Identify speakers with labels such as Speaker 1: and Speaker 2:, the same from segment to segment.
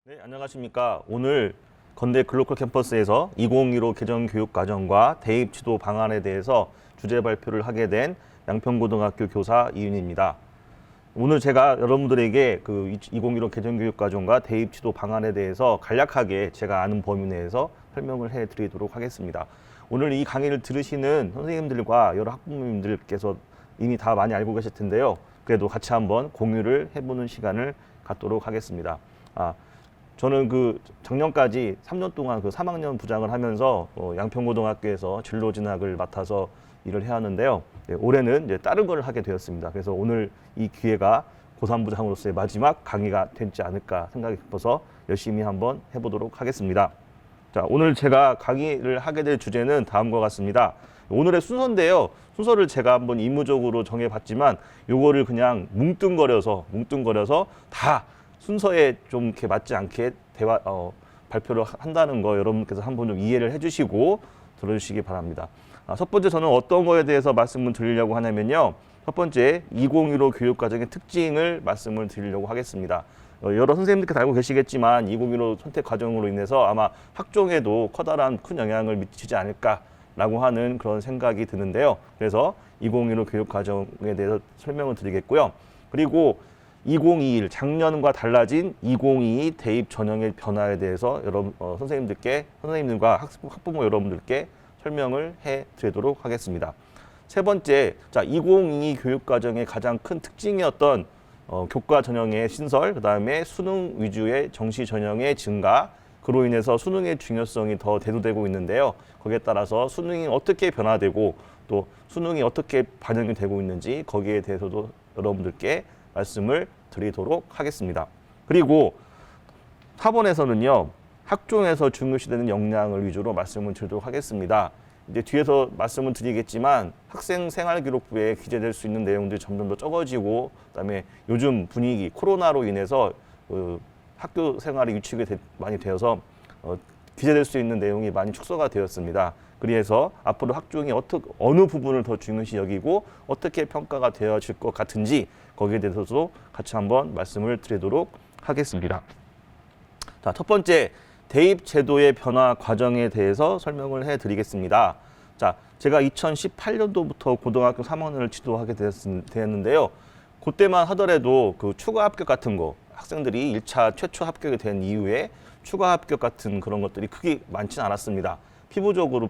Speaker 1: 네, 안녕하십니까. 오늘 건대 글로컬 캠퍼스에서 2015 개정교육과정과 대입 지도 방안에 대해서 주제 발표를 하게 된 양평고등학교 교사 이윤입니다. 오늘 제가 여러분들에게 그 2015 개정교육과정과 대입 지도 방안에 대해서 간략하게 제가 아는 범위 내에서 설명을 해드리도록 하겠습니다. 오늘 이 강의를 들으시는 선생님들과 여러 학부모님들께서 이미 다 많이 알고 계실 텐데요. 그래도 같이 한번 공유를 해보는 시간을 갖도록 하겠습니다. 저는 그 작년까지 3년 동안 그 3학년 부장을 하면서 양평고등학교에서 진로 진학을 맡아서 일을 해왔는데요. 네, 올해는 이제 다른 걸 하게 되었습니다. 그래서 오늘 이 기회가 고3 부장으로서의 마지막 강의가 되지 않을까 생각이 깊어서 열심히 한번 해보도록 하겠습니다. 자, 오늘 제가 강의를 하게 될 주제는 다음과 같습니다. 오늘의 순서인데요. 순서를 제가 한번 임무적으로 정해봤지만 요거를 그냥 뭉뚱거려서 다 순서에 좀 이렇게 맞지 않게 발표를 한다는 거 여러분께서 한번 좀 이해를 해주시고 들어주시기 바랍니다. 첫 번째 저는 어떤 거에 대해서 말씀을 드리려고 하냐면요. 첫 번째 2015 교육과정의 특징을 말씀을 드리려고 하겠습니다. 여러 선생님들께서 알고 계시겠지만 2015 선택 과정으로 인해서 아마 학종에도 커다란 큰 영향을 미치지 않을까라고 하는 그런 생각이 드는데요. 그래서 2015 교육과정에 대해서 설명을 드리겠고요. 그리고 2021 작년과 달라진 2022 대입 전형의 변화에 대해서 여러분 선생님들과 학부모 여러분들께 설명을 해드리도록 하겠습니다. 세 번째, 자 2022 교육과정의 가장 큰 특징이었던 교과 전형의 신설, 그다음에 수능 위주의 정시 전형의 증가, 그로 인해서 수능의 중요성이 더 대두되고 있는데요. 거기에 따라서 수능이 어떻게 변화되고 또 수능이 어떻게 반영이 되고 있는지 거기에 대해서도 여러분들께 말씀을 드리도록 하겠습니다. 그리고 4번에서는요. 학종에서 중요시되는 역량을 위주로 말씀을 드리도록 하겠습니다. 이제 뒤에서 말씀을 드리겠지만 학생 생활기록부에 기재될 수 있는 내용들이 점점 더 적어지고 그다음에 요즘 분위기 코로나로 인해서 학교 생활이 위축이 많이 되어서 기재될 수 있는 내용이 많이 축소가 되었습니다. 그래서 앞으로 학종이 어느 부분을 더 중요시 여기고 어떻게 평가가 되어질 것 같은지 거기에 대해서도 같이 한번 말씀을 드리도록 하겠습니다. 자, 첫 번째 대입 제도의 변화 과정에 대해서 설명을 해드리겠습니다. 자, 제가 2018년도부터 고등학교 3학년을 지도하게 되었는데요. 그때만 하더라도 그 추가 합격 같은 거 학생들이 1차 최초 합격이 된 이후에 추가 합격 같은 그런 것들이 크게 많지는 않았습니다. 피부적으로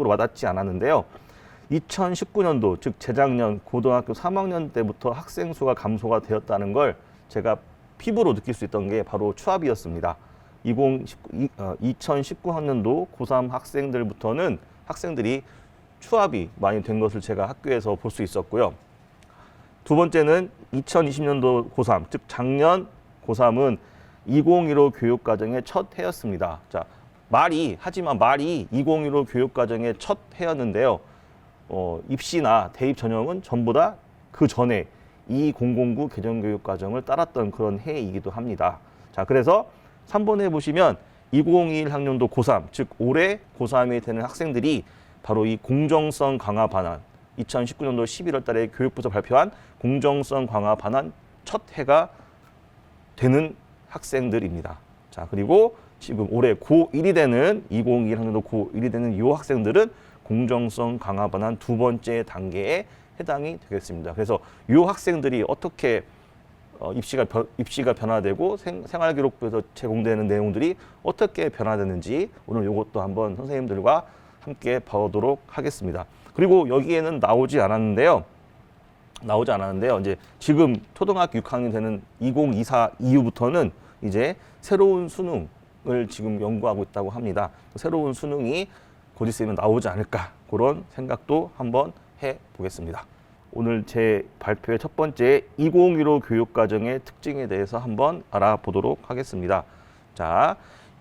Speaker 1: 와닿지 않았는데요. 2019년도, 즉 재작년 고등학교 3학년 때부터 학생 수가 감소가 되었다는 걸 제가 피부로 느낄 수 있던 게 바로 추합이었습니다. 2019학년도 고3 학생들부터는 학생들이 추합이 많이 된 것을 제가 학교에서 볼 수 있었고요. 두 번째는 2020년도 고3, 즉 작년 고3은 2015 교육과정의 첫 해였습니다. 자, 말이 2015 교육과정의 첫 해였는데요. 입시나 대입 전형은 전부 다 그 전에 2009 개정교육과정을 따랐던 그런 해이기도 합니다. 자, 그래서 3번에 보시면 2021 학년도 고3, 즉 올해 고3이 되는 학생들이 바로 이 공정성 강화 반환, 2019년도 11월 달에 교육부에서 발표한 공정성 강화 반환 첫 해가 되는 학생들입니다. 자, 그리고 지금 올해 고1이 되는 2021 학년도 고1이 되는 이 학생들은 공정성 강화 반환 두 번째 단계에 해당이 되겠습니다. 그래서 이 학생들이 어떻게 입시가 변화되고 생활기록부에서 제공되는 내용들이 어떻게 변화되는지 오늘 이것도 한번 선생님들과 함께 보도록 하겠습니다. 그리고 여기에는 나오지 않았는데요. 이제 지금 초등학교 6학년 되는 2024 이후부터는 이제 새로운 수능을 지금 연구하고 있다고 합니다. 새로운 수능이 곧 있으면 나오지 않을까 그런 생각도 한번 해보겠습니다. 오늘 제 발표의 첫 번째 2015 교육과정의 특징에 대해서 한번 알아보도록 하겠습니다. 자,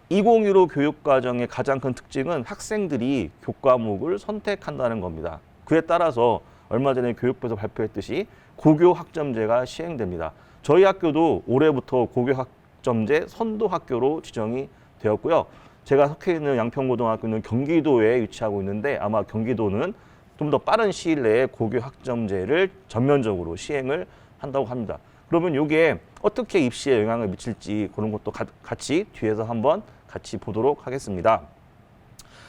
Speaker 1: 2015 교육과정의 가장 큰 특징은 학생들이 교과목을 선택한다는 겁니다. 그에 따라서 얼마 전에 교육부에서 발표했듯이 고교 학점제가 시행됩니다. 저희 학교도 올해부터 고교 학점제 선도 학교로 지정이 되었고요. 제가 속해 있는 양평고등학교는 경기도에 위치하고 있는데 아마 경기도는 좀 더 빠른 시일 내에 고교 학점제를 전면적으로 시행을 한다고 합니다. 그러면 이게 어떻게 입시에 영향을 미칠지 그런 것도 같이 뒤에서 한번 같이 보도록 하겠습니다.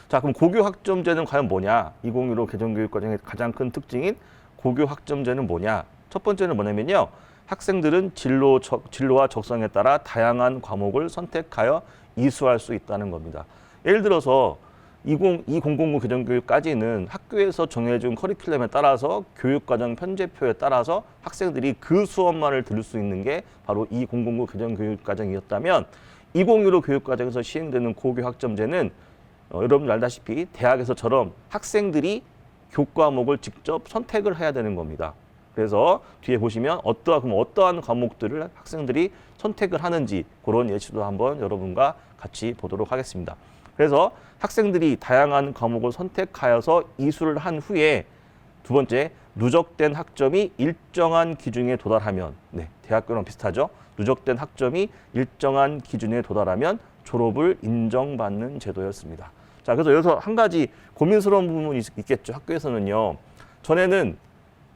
Speaker 1: 자, 그럼 고교 학점제는 과연 뭐냐? 2015 개정교육과정의 가장 큰 특징인 고교 학점제는 뭐냐? 첫 번째는 뭐냐면요. 학생들은 진로와 적성에 따라 다양한 과목을 선택하여 이수할 수 있다는 겁니다. 예를 들어서 2009 개정교육까지는 학교에서 정해준 커리큘럼에 따라서 교육과정 편제표에 따라서 학생들이 그 수업만을 들을 수 있는 게 바로 2009 개정교육과정이었다면 2015 교육과정에서 시행되는 고교 학점제는 여러분들 알다시피 대학에서처럼 학생들이 교과목을 직접 선택을 해야 되는 겁니다. 그래서 뒤에 보시면 어떠한 과목들을 학생들이 선택을 하는지 그런 예시도 한번 여러분과 같이 보도록 하겠습니다. 그래서 학생들이 다양한 과목을 선택하여서 이수를 한 후에 두 번째, 누적된 학점이 일정한 기준에 도달하면, 대학교랑 비슷하죠. 누적된 학점이 일정한 기준에 도달하면 졸업을 인정받는 제도였습니다. 자, 그래서 여기서 한 가지 고민스러운 부분이 있겠죠. 학교에서는요. 전에는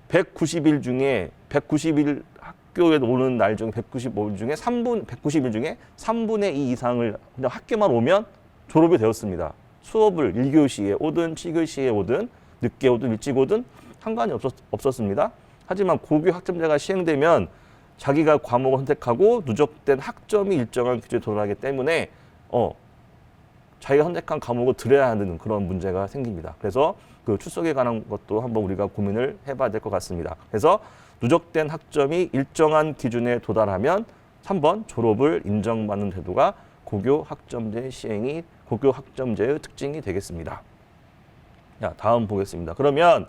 Speaker 1: 190일 중에 190일 학교에 오는 날 중에 190일 중에 190일 중에 3분의 2 이상을 그냥 학교만 오면 졸업이 되었습니다. 수업을 1교시에 오든 7교시에 오든 늦게 오든 일찍 오든 상관이 없었습니다. 하지만 고교 학점제가 시행되면 자기가 과목을 선택하고 누적된 학점이 일정한 기준에 도달하기 때문에 자기가 선택한 과목을 들어야 하는 그런 문제가 생깁니다. 그래서 그 출석에 관한 것도 한번 우리가 고민을 해봐야 될 것 같습니다. 그래서 누적된 학점이 일정한 기준에 도달하면 3번 졸업을 인정받는 제도가 고교 학점제의 특징이 되겠습니다. 자, 다음 보겠습니다. 그러면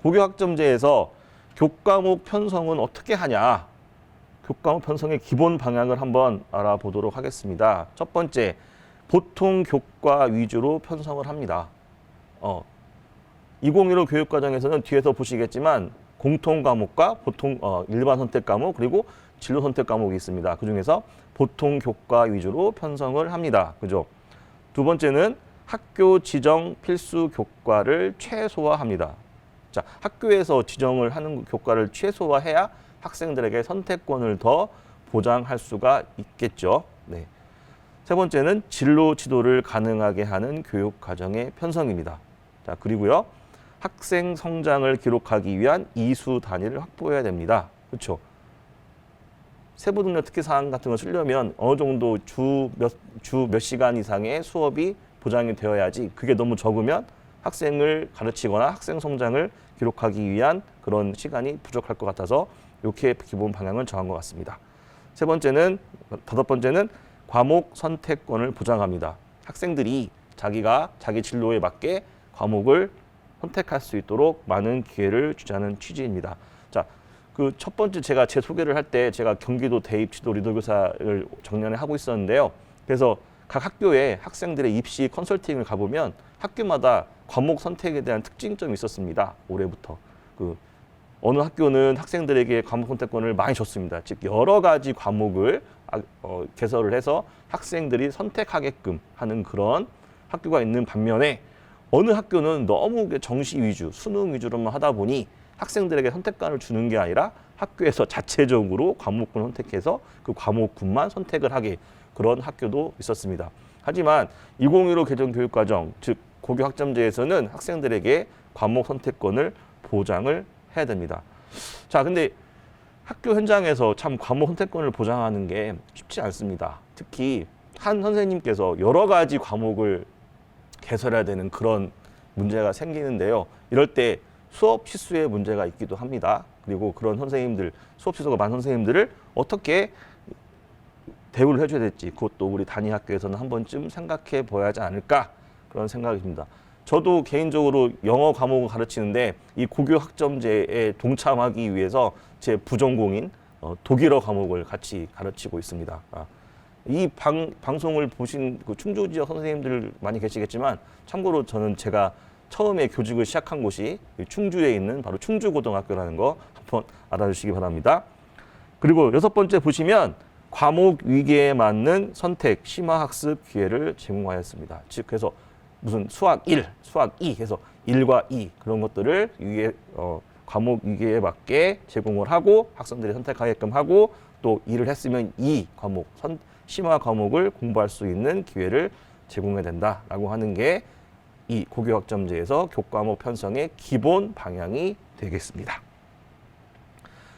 Speaker 1: 고교 학점제에서 교과목 편성은 어떻게 하냐? 교과목 편성의 기본 방향을 한번 알아보도록 하겠습니다. 첫 번째, 보통 교과 위주로 편성을 합니다. 2015 교육과정에서는 뒤에서 보시겠지만 공통 과목과 보통 일반 선택 과목 그리고 진로 선택 과목이 있습니다. 그중에서 보통 교과 위주로 편성을 합니다. 그죠? 두 번째는 학교 지정 필수 교과를 최소화합니다. 자, 학교에서 지정을 하는 교과를 최소화해야 학생들에게 선택권을 더 보장할 수가 있겠죠. 네. 세 번째는 진로 지도를 가능하게 하는 교육 과정의 편성입니다. 자, 그리고요. 학생 성장을 기록하기 위한 이수 단위를 확보해야 됩니다. 그렇죠? 세부 능력 특기 사항 같은 거 쓰려면 어느 정도 주 몇 시간 이상의 수업이 보장이 되어야지 그게 너무 적으면 학생을 가르치거나 학생 성장을 기록하기 위한 그런 시간이 부족할 것 같아서 이렇게 기본 방향을 정한 것 같습니다. 다섯 번째는 과목 선택권을 보장합니다. 학생들이 자기 진로에 맞게 과목을 선택할 수 있도록 많은 기회를 주자는 취지입니다. 자, 그 첫 번째 제 소개를 할 때 제가 경기도 대입지도 리더교사를 작년에 하고 있었는데요. 그래서 각 학교에 학생들의 입시 컨설팅을 가보면 학교마다 과목 선택에 대한 특징점이 있었습니다. 올해부터. 어느 학교는 학생들에게 과목 선택권을 많이 줬습니다. 즉 여러 가지 과목을 개설을 해서 학생들이 선택하게끔 하는 그런 학교가 있는 반면에 어느 학교는 너무 정시 위주, 수능 위주로만 하다 보니 학생들에게 선택권을 주는 게 아니라 학교에서 자체적으로 과목군을 선택해서 그 과목군만 선택을 하게 그런 학교도 있었습니다. 하지만 2015 개정교육과정, 즉 고교 학점제에서는 학생들에게 과목 선택권을 보장을 해야 됩니다. 자, 근데 학교 현장에서 참 과목 선택권을 보장하는 게 쉽지 않습니다. 특히 한 선생님께서 여러 가지 과목을 개설해야 되는 그런 문제가 생기는데요. 이럴 때 수업 취소에 문제가 있기도 합니다. 그리고 그런 선생님들, 수업 취소가 많은 선생님들을 어떻게 대우를 해줘야 될지 그것도 우리 단위 학교에서는 한 번쯤 생각해 보아야 하지 않을까 그런 생각이 듭니다. 저도 개인적으로 영어 과목을 가르치는데 이 고교 학점제에 동참하기 위해서 제 부전공인 독일어 과목을 같이 가르치고 있습니다. 이 방송을 보신 그 충주 지역 선생님들 많이 계시겠지만 참고로 저는 제가 처음에 교직을 시작한 곳이 충주에 있는 바로 충주고등학교라는 거 한번 알아주시기 바랍니다. 그리고 여섯 번째 보시면 과목 위계에 맞는 선택, 심화학습 기회를 제공하였습니다. 즉 그래서 무슨 수학 1, 수학 2 해서 1과 2 그런 것들을 과목 위계에 맞게 제공을 하고 학생들이 선택하게끔 하고 또 일을 했으면 이 과목, 심화 과목을 공부할 수 있는 기회를 제공해야 된다라고 하는 게 이 고교학점제에서 교과목 편성의 기본 방향이 되겠습니다.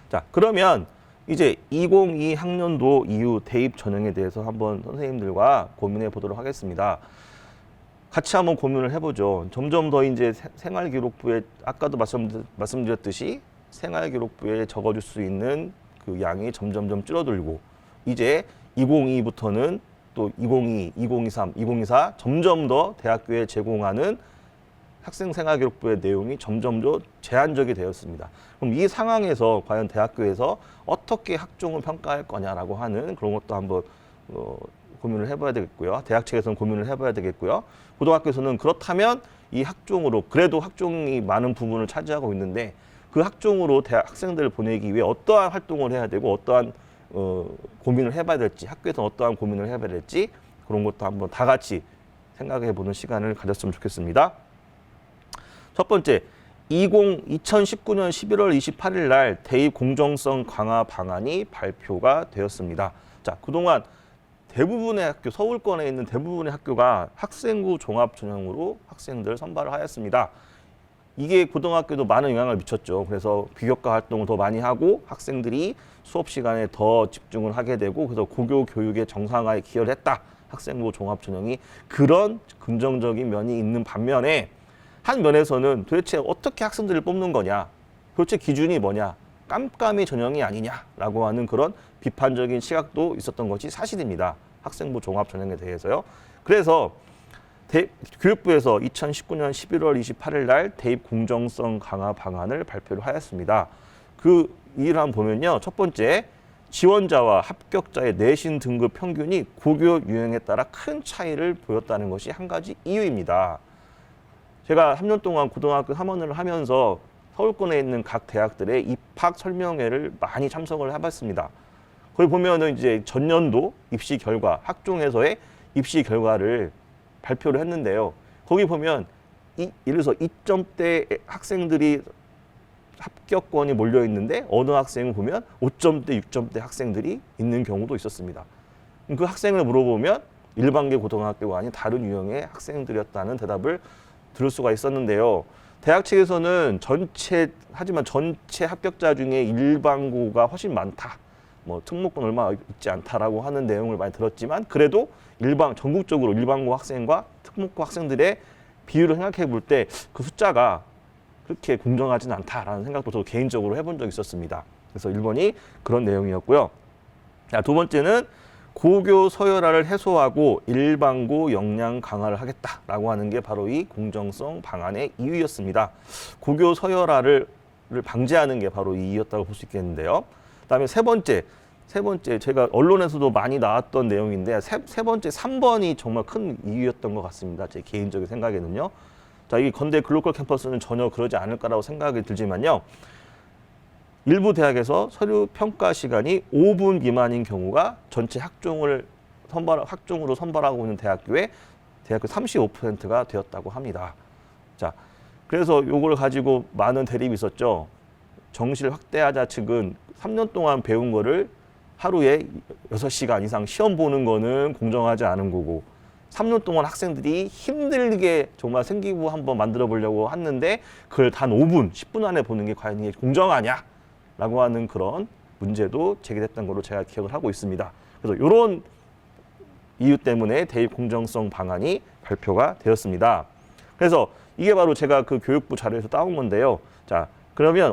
Speaker 1: 자, 그러면 이제 2022 학년도 이후 대입 전형에 대해서 한번 선생님들과 고민해 보도록 하겠습니다. 같이 한번 고민을 해보죠. 점점 더 이제 생활기록부에 아까도 말씀드렸듯이 생활기록부에 적어줄 수 있는 그 양이 점점점 줄어들고 이제 2022부터는 또 2022, 2023, 2024 점점 더 대학교에 제공하는 학생 생활기록부의 내용이 점점 더 제한적이 되었습니다. 그럼 이 상황에서 과연 대학교에서 어떻게 학종을 평가할 거냐라고 하는 그런 것도 한번 고민을 해봐야 되겠고요. 대학 측에서는 고민을 해봐야 되겠고요. 고등학교에서는 그렇다면 이 학종으로 그래도 학종이 많은 부분을 차지하고 있는데 그 학종으로 대학 학생들을 보내기 위해 어떠한 활동을 해야 되고 어떠한 고민을 해봐야 될지 학교에서 어떠한 고민을 해봐야 될지 그런 것도 한번 다 같이 생각해보는 시간을 가졌으면 좋겠습니다. 첫 번째, 2019년 11월 28일 날 대입 공정성 강화 방안이 발표가 되었습니다. 자, 그동안 대부분의 학교, 서울권에 있는 대부분의 학교가 학생부 종합 전형으로 학생들 선발을 하였습니다. 이게 고등학교도 많은 영향을 미쳤죠. 그래서 비교과 활동을 더 많이 하고 학생들이 수업 시간에 더 집중을 하게 되고 그래서 고교 교육의 정상화에 기여를 했다. 학생부 종합 전형이 그런 긍정적인 면이 있는 반면에 한 면에서는 도대체 어떻게 학생들을 뽑는 거냐, 도대체 기준이 뭐냐, 깜깜이 전형이 아니냐라고 하는 그런 비판적인 시각도 있었던 것이 사실입니다. 학생부 종합 전형에 대해서요. 그래서 교육부에서 2019년 11월 28일 날 대입 공정성 강화 방안을 발표를 하였습니다. 그 이를 한번 보면요. 첫 번째, 지원자와 합격자의 내신 등급 평균이 고교 유형에 따라 큰 차이를 보였다는 것이 한 가지 이유입니다. 제가 3년 동안 고등학교 3원을 하면서 서울권에 있는 각 대학들의 입학 설명회를 많이 참석을 해봤습니다. 거기 보면은 이제 전년도 입시 결과, 학종에서의 입시 결과를 발표를 했는데요. 거기 보면 예를 들어서 2점대 학생들이 합격권이 몰려 있는데 어느 학생을 보면 5점대, 6점대 학생들이 있는 경우도 있었습니다. 그 학생을 물어보면 일반계 고등학교가 아닌 다른 유형의 학생들이었다는 대답을 들을 수가 있었는데요. 대학 측에서는 전체 합격자 중에 일반고가 훨씬 많다. 뭐 특목고는 얼마 있지 않다라고 하는 내용을 많이 들었지만 그래도 전국적으로 일반고 학생과 특목고 학생들의 비율을 생각해 볼 때 그 숫자가 그렇게 공정하지는 않다라는 생각도 저도 개인적으로 해본 적이 있었습니다. 그래서 1번이 그런 내용이었고요. 자, 두 번째는 고교 서열화를 해소하고 일반고 역량 강화를 하겠다라고 하는 게 바로 이 공정성 방안의 이유였습니다. 고교 서열화를 방지하는 게 바로 이 이유였다고 볼 수 있겠는데요. 그다음에 세 번째 제가 언론에서도 많이 나왔던 내용인데 세 번째 3번이 정말 큰 이유였던 것 같습니다. 제 개인적인 생각에는요. 자, 이 건대 글로컬 캠퍼스는 전혀 그러지 않을 거라고 생각이 들지만요. 일부 대학에서 서류 평가 시간이 5분 미만인 경우가 전체 학종으로 선발하고 있는 대학교 35%가 되었다고 합니다. 자, 그래서 이걸 가지고 많은 대립이 있었죠. 정시를 확대하자 측은 3년 동안 배운 거를 하루에 6시간 이상 시험 보는 거는 공정하지 않은 거고 3년 동안 학생들이 힘들게 정말 생기부 한번 만들어 보려고 했는데 그걸 단 5분, 10분 안에 보는 게 과연 이게 공정하냐? 라고 하는 그런 문제도 제기됐던 걸로 제가 기억을 하고 있습니다. 그래서 이런 이유 때문에 대입 공정성 방안이 발표가 되었습니다. 그래서 이게 바로 제가 그 교육부 자료에서 따온 건데요. 자, 그러면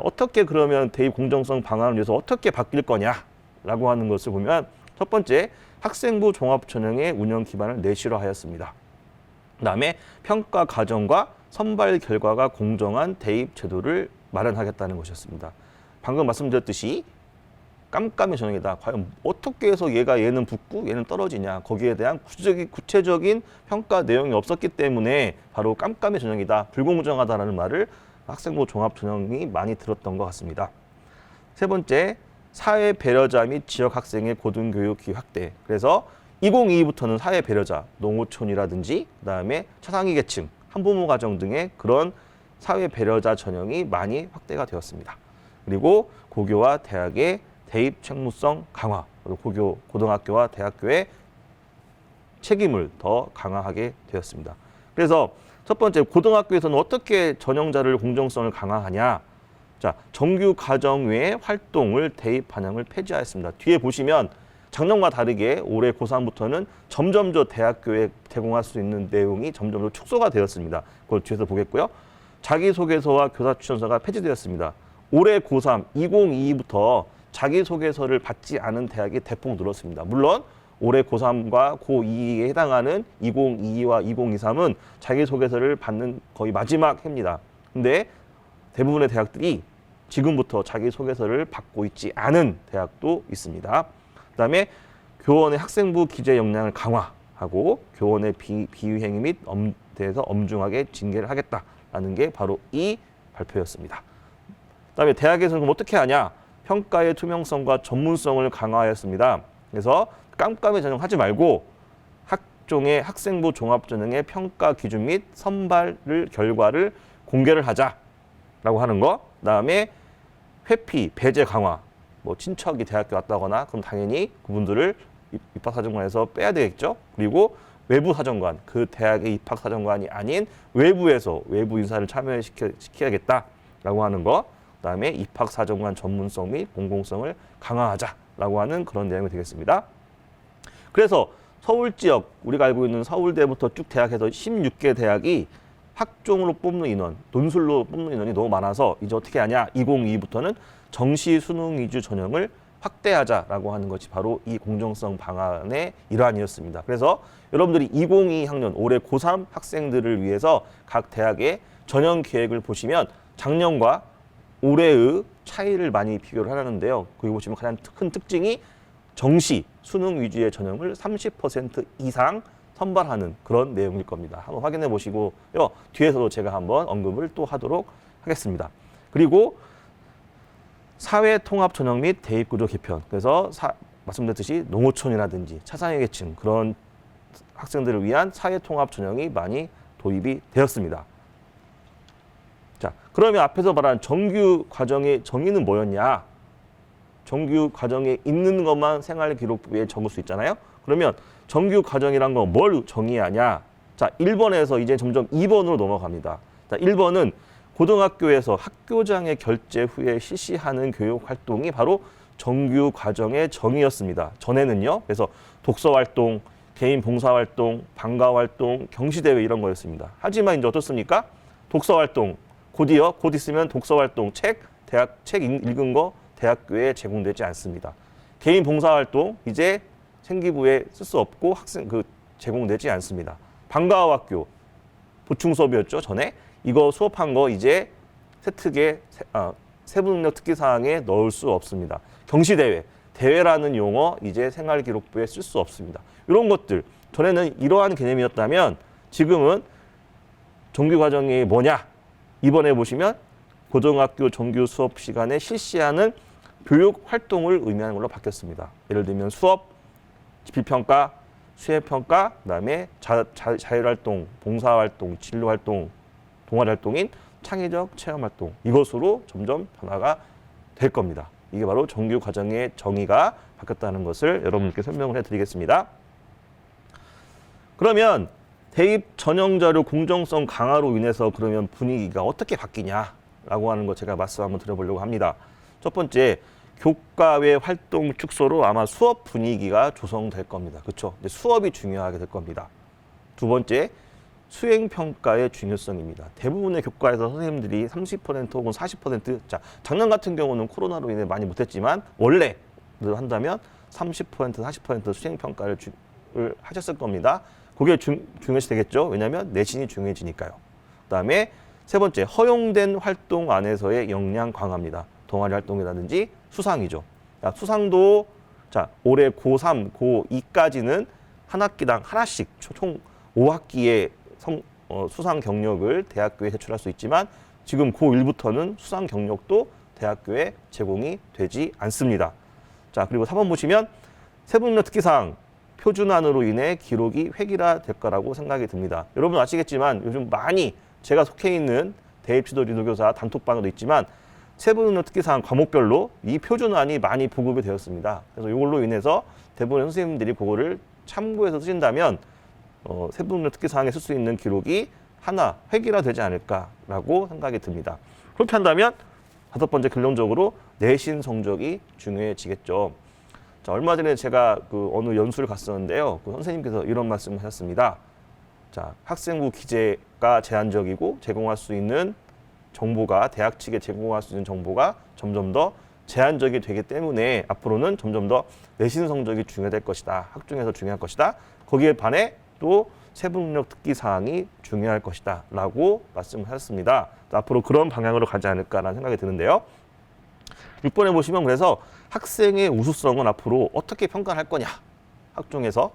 Speaker 1: 대입 공정성 방안을 위해서 어떻게 바뀔 거냐라고 하는 것을 보면 첫 번째, 학생부 종합 전형의 운영 기반을 내실화하였습니다. 그다음에 평가 과정과 선발 결과가 공정한 대입 제도를 마련하겠다는 것이었습니다. 방금 말씀드렸듯이 깜깜이 전형이다. 과연 어떻게 해서 얘는 붙고 얘는 떨어지냐. 거기에 대한 구체적인 평가 내용이 없었기 때문에 바로 깜깜이 전형이다. 불공정하다라는 말을 학생부 종합 전형이 많이 들었던 것 같습니다. 세 번째, 사회 배려자 및 지역 학생의 고등교육 기회 확대. 그래서 2022부터는 사회 배려자, 농어촌이라든지 그다음에 차상위 계층, 한부모 가정 등의 그런 사회 배려자 전형이 많이 확대가 되었습니다. 그리고 고교와 대학의 대입 책무성 강화, 고교, 고등학교와 대학교의 책임을 더 강화하게 되었습니다. 그래서 첫 번째, 고등학교에서는 어떻게 전형자를 공정성을 강화하냐? 자, 정규 과정 외의 활동을 대입 반영을 폐지하였습니다. 뒤에 보시면 작년과 다르게 올해 고3부터는 점점 더 대학교에 제공할 수 있는 내용이 점점 더 축소가 되었습니다. 그걸 뒤에서 보겠고요. 자기소개서와 교사 추천서가 폐지되었습니다. 올해 고3 2022부터 자기소개서를 받지 않은 대학이 대폭 늘었습니다. 물론 올해 고3과 고2에 해당하는 2022와 2023은 자기소개서를 받는 거의 마지막 해입니다. 근데 대부분의 대학들이 지금부터 자기소개서를 받고 있지 않은 대학도 있습니다. 그다음에 교원의 학생부 기재 역량을 강화하고 교원의 비위행위 및 대해서 엄중하게 징계를 하겠다라는 게 바로 이 발표였습니다. 그다음에 대학에서는 그럼 어떻게 하냐? 평가의 투명성과 전문성을 강화하였습니다. 그래서 깜깜이 전형하지 말고 학종의 학생부 종합전형의 평가 기준 및 선발 결과를 공개를 하자라고 하는 거. 그다음에 회피, 배제 강화. 뭐 친척이 대학교 왔다거나 그럼 당연히 그분들을 입학사정관에서 빼야 되겠죠. 그리고 외부 사정관, 그 대학의 입학사정관이 아닌 외부에서 외부 인사를 참여시켜야겠다라고 하는 거. 그다음에 입학사정관 전문성 및 공공성을 강화하자라고 하는 그런 내용이 되겠습니다. 그래서 서울 지역, 우리가 알고 있는 서울대부터 쭉 대학에서 16개 대학이 학종으로 뽑는 인원, 논술로 뽑는 인원이 너무 많아서 이제 어떻게 하냐? 2022부터는 정시 수능 위주 전형을 확대하자라고 하는 것이 바로 이 공정성 방안의 일환이었습니다. 그래서 여러분들이 2022학년 올해 고3 학생들을 위해서 각 대학의 전형 계획을 보시면 작년과 올해의 차이를 많이 비교를 하는데요. 거기 보시면 가장 큰 특징이 정시 수능 위주의 전형을 30% 이상 선발하는 그런 내용일 겁니다. 한번 확인해 보시고요. 뒤에서도 제가 한번 언급을 또 하도록 하겠습니다. 그리고 사회통합 전형 및 대입구조 개편. 그래서 말씀드렸듯이 농어촌이라든지 차상위 계층 그런 학생들을 위한 사회통합 전형이 많이 도입이 되었습니다. 자, 그러면 앞에서 말한 정규 과정의 정의는 뭐였냐? 정규 과정에 있는 것만 생활기록부에 적을 수 있잖아요. 그러면 정규 과정이란 건 뭘 정의하냐? 자, 1번에서 이제 점점 2번으로 넘어갑니다. 자, 1번은 고등학교에서 학교장의 결재 후에 실시하는 교육 활동이 바로 정규 과정의 정의였습니다. 전에는요. 그래서 독서 활동, 개인 봉사 활동, 방과 활동, 경시 대회 이런 거였습니다. 하지만 이제 어떻습니까? 독서 활동 곧 있으면 독서 활동 책 읽은 거 대학교에 제공되지 않습니다. 개인 봉사 활동 이제 생기부에 쓸 수 없고 제공되지 않습니다. 방과후 학교 보충 수업이었죠 전에. 이거 수업한 거 이제 세부능력 특기 사항에 넣을 수 없습니다. 경시대회, 대회라는 용어 이제 생활기록부에 쓸 수 없습니다. 이런 것들 전에는 이러한 개념이었다면 지금은 정규 과정이 뭐냐? 이번에 보시면 고등학교 정규 수업 시간에 실시하는 교육 활동을 의미하는 걸로 바뀌었습니다. 예를 들면 수업, 지필평가, 수행평가, 그다음에 자율활동, 봉사활동, 진로활동, 동아리활동인 창의적 체험활동 이것으로 점점 변화가 될 겁니다. 이게 바로 정규 과정의 정의가 바뀌었다는 것을 여러분께 설명을 해드리겠습니다. 그러면 대입 전형자료 공정성 강화로 인해서 그러면 분위기가 어떻게 바뀌냐라고 하는 거 제가 말씀 한번 드려보려고 합니다. 첫 번째, 교과외 활동 축소로 아마 수업 분위기가 조성될 겁니다. 그렇죠? 수업이 중요하게 될 겁니다. 두 번째, 수행평가의 중요성입니다. 대부분의 교과에서 선생님들이 30% 혹은 40%, 자, 작년 같은 경우는 코로나로 인해 많이 못했지만 원래 한다면 30%, 40% 수행평가를 하셨을 겁니다. 그게 중요시 되겠죠. 왜냐하면 내신이 중요해지니까요. 그다음에 세 번째, 허용된 활동 안에서의 역량 강화입니다. 동아리 활동이라든지 수상이죠. 수상도 자 올해 고3, 고2까지는 한 학기당 하나씩 총 5학기의 수상 경력을 대학교에 제출할 수 있지만 지금 고1부터는 수상 경력도 대학교에 제공이 되지 않습니다. 자, 그리고 4번 보시면 세부능력 특기사항 표준안으로 인해 기록이 획일화될 거라고 생각이 듭니다. 여러분 아시겠지만 요즘 많이 제가 속해 있는 대입치도 리더교사 단톡방에도 있지만 세부능력 특기사항 과목별로 이 표준안이 많이 보급이 되었습니다. 그래서 이걸로 인해서 대부분의 선생님들이 그거를 참고해서 쓰신다면 세부능력 특기사항에 쓸 수 있는 기록이 하나 획일화되지 않을까라고 생각이 듭니다. 그렇게 한다면 다섯 번째 결론적으로 내신 성적이 중요해지겠죠. 자, 얼마 전에 제가 어느 연수를 갔었는데요. 그 선생님께서 이런 말씀을 하셨습니다. 자, 학생부 기재가 제한적이고 제공할 수 있는 정보가 대학 측에 제공할 수 있는 정보가 점점 더 제한적이 되기 때문에 앞으로는 점점 더 내신 성적이 중요될 것이다. 학종에서 중요할 것이다. 거기에 반해 또 세부능력 특기 사항이 중요할 것이다 라고 말씀을 하셨습니다. 앞으로 그런 방향으로 가지 않을까라는 생각이 드는데요. 6번에 보시면 그래서 학생의 우수성은 앞으로 어떻게 평가를 할 거냐, 학종에서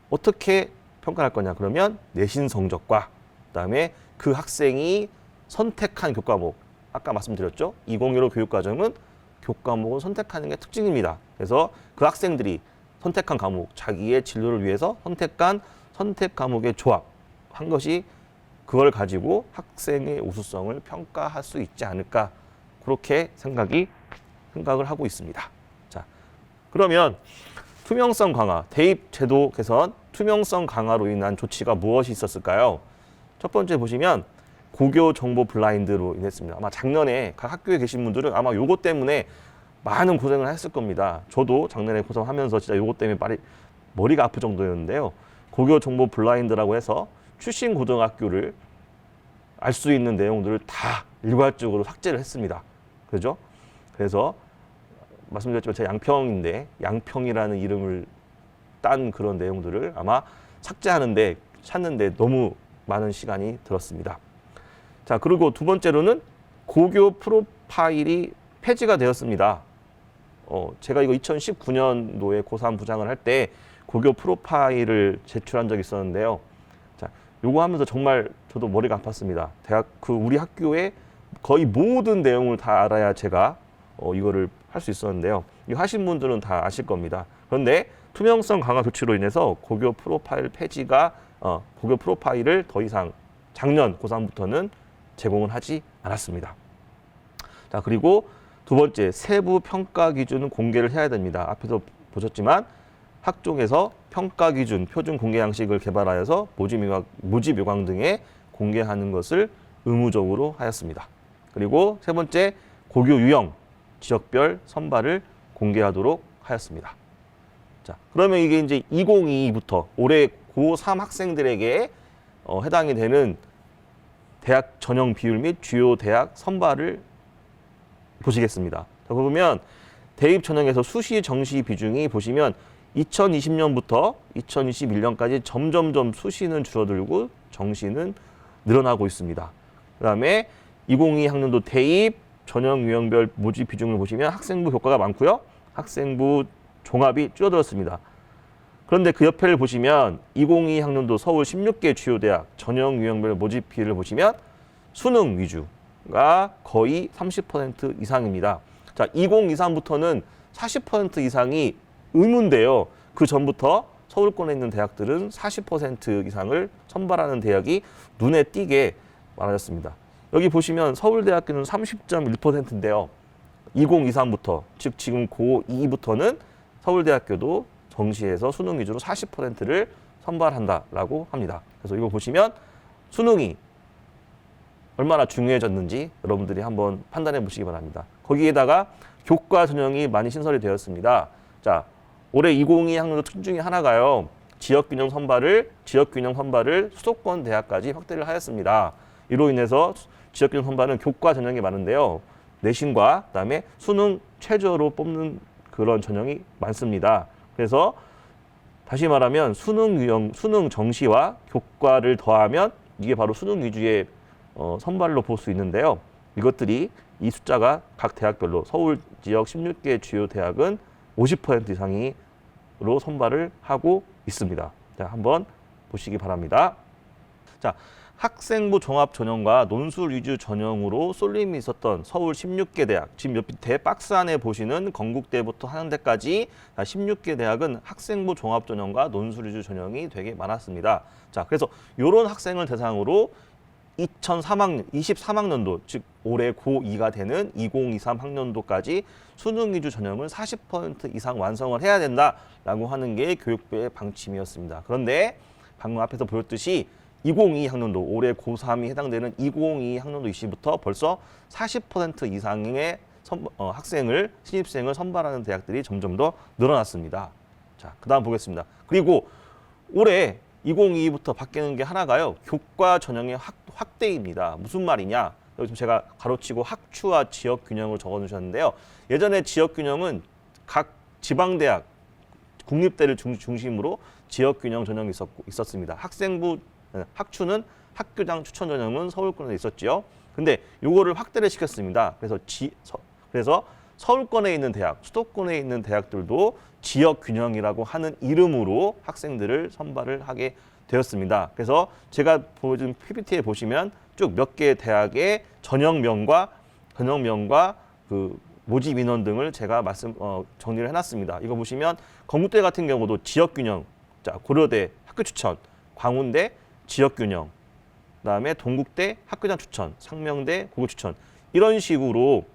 Speaker 1: 어떻게 평가할 거냐 그러면 내신 성적과 그다음에 그 학생이 선택한 교과목, 아까 말씀드렸죠. 2015 교육과정은 교과목을 선택하는 게 특징입니다. 그래서 그 학생들이 선택한 과목, 자기의 진로를 위해서 선택한 선택 과목의 조합한 것이 그걸 가지고 학생의 우수성을 평가할 수 있지 않을까 그렇게 생각을 하고 있습니다. 자, 그러면 투명성 강화, 대입 제도 개선, 투명성 강화로 인한 조치가 무엇이 있었을까요? 첫 번째 보시면 고교 정보 블라인드로 인했습니다. 아마 작년에 각 학교에 계신 분들은 아마 요거 때문에 많은 고생을 했을 겁니다. 저도 작년에 고생하면서 진짜 요거 때문에 머리가 아플 정도였는데요. 고교 정보 블라인드라고 해서 출신 고등학교를 알 수 있는 내용들을 다 일괄적으로 삭제를 했습니다. 그죠? 그래서 말씀드렸지만 제가 양평인데 양평이라는 이름을 딴 그런 내용들을 아마 찾는데 너무 많은 시간이 들었습니다. 자, 그리고 두 번째로는 고교 프로파일이 폐지가 되었습니다. 제가 이거 2019년도에 고3 부장을 할 때 고교 프로파일을 제출한 적이 있었는데요. 자, 요거 하면서 정말 저도 머리가 아팠습니다. 우리 학교의 거의 모든 내용을 다 알아야 제가 이거를 할 수 있었는데요. 이거 하신 분들은 다 아실 겁니다. 그런데 투명성 강화 조치로 인해서 고교 프로파일 고교 프로파일을 더 이상 작년 고3부터는 제공을 하지 않았습니다. 자, 그리고 두 번째, 세부 평가 기준은 공개를 해야 됩니다. 앞에서 보셨지만 학종에서 평가 기준, 표준 공개 양식을 개발하여서 모집 요강 등에 공개하는 것을 의무적으로 하였습니다. 그리고 세 번째, 고교 유형, 지역별 선발을 공개하도록 하였습니다. 자, 그러면 이게 이제 2022부터 올해 고3 학생들에게 해당이 되는 대학 전형 비율 및 주요 대학 선발을 보시겠습니다. 자, 보면 대입 전형에서 수시 정시 비중이 보시면 2020년부터 2021년까지 점점점 수시는 줄어들고 정시는 늘어나고 있습니다. 그다음에 2022 학년도 대입 전형 유형별 모집 비중을 보시면 학생부 교과가 많고요. 학생부 종합이 줄어들었습니다. 그런데 그 옆에를 보시면 2022 학년도 서울 16개 주요 대학 전형 유형별 모집 비율을 보시면 수능 위주가 거의 30% 이상입니다. 자, 2023부터는 40% 이상이 의무인데요. 그 전부터 서울권에 있는 대학들은 40% 이상을 선발하는 대학이 눈에 띄게 많아졌습니다. 여기 보시면 서울대학교는 30.1%인데요. 2023부터, 즉 지금 고2부터는 서울대학교도 정시에서 수능 위주로 40%를 선발한다라고 합니다. 그래서 이거 보시면 수능이 얼마나 중요해졌는지 여러분들이 한번 판단해 보시기 바랍니다. 거기에다가 교과 전형이 많이 신설이 되었습니다. 자, 올해 2022 학년도 특징 중에 하나가요. 지역균형 선발을 수도권 대학까지 확대를 하였습니다. 이로 인해서 지역균형 선발은 교과 전형이 많은데요. 내신과 그다음에 수능 최저로 뽑는 그런 전형이 많습니다. 그래서 다시 말하면 수능 정시와 교과를 더하면 이게 바로 수능 위주의 선발로 볼 수 있는데요. 이것들이 이 숫자가 각 대학별로 서울 지역 16개 주요 대학은 50% 이상으로 선발을 하고 있습니다. 자, 한번 보시기 바랍니다. 자, 학생부 종합 전형과 논술 위주 전형으로 쏠림이 있었던 서울 16개 대학, 지금 옆 밑에 박스 안에 보시는 건국대부터 한양대까지 16개 대학은 학생부 종합 전형과 논술 위주 전형이 되게 많았습니다. 자, 그래서 이런 학생을 대상으로 23학년도, 즉 올해 고2가 되는 2023 학년도까지 수능 위주 전형을 40% 이상 완성을 해야 된다라고 하는 게 교육부의 방침이었습니다. 그런데 방금 앞에서 보였듯이 2022 학년도, 올해 고3이 해당되는 2022 학년도 입시부터 벌써 40% 이상의 신입생을 선발하는 대학들이 점점 더 늘어났습니다. 자, 그 다음 보겠습니다. 그리고 올해 2022부터 바뀌는 게 하나가요. 교과 전형의 확대입니다. 무슨 말이냐? 여기 지금 제가 가로치고 학추와 지역 균형을 적어주셨는데요. 예전에 지역 균형은 각 지방대학, 국립대를 중심으로 지역 균형 전형이 있었습니다. 학추는 학교당 추천 전형은 서울권에 있었지요. 근데 요거를 확대를 시켰습니다. 그래서 서울권에 있는 대학, 수도권에 있는 대학들도 지역 균형이라고 하는 이름으로 학생들을 선발을 하게 되었습니다. 그래서 제가 보여준 PPT에 보시면 쭉 몇 개의 대학의 전형명과 그 모집 인원 등을 제가 정리를 해놨습니다. 이거 보시면 건국대 같은 경우도 지역 균형, 자 고려대 학교 추천, 광운대 지역 균형, 그다음에 동국대 학교장 추천, 상명대 고교 추천 이런 식으로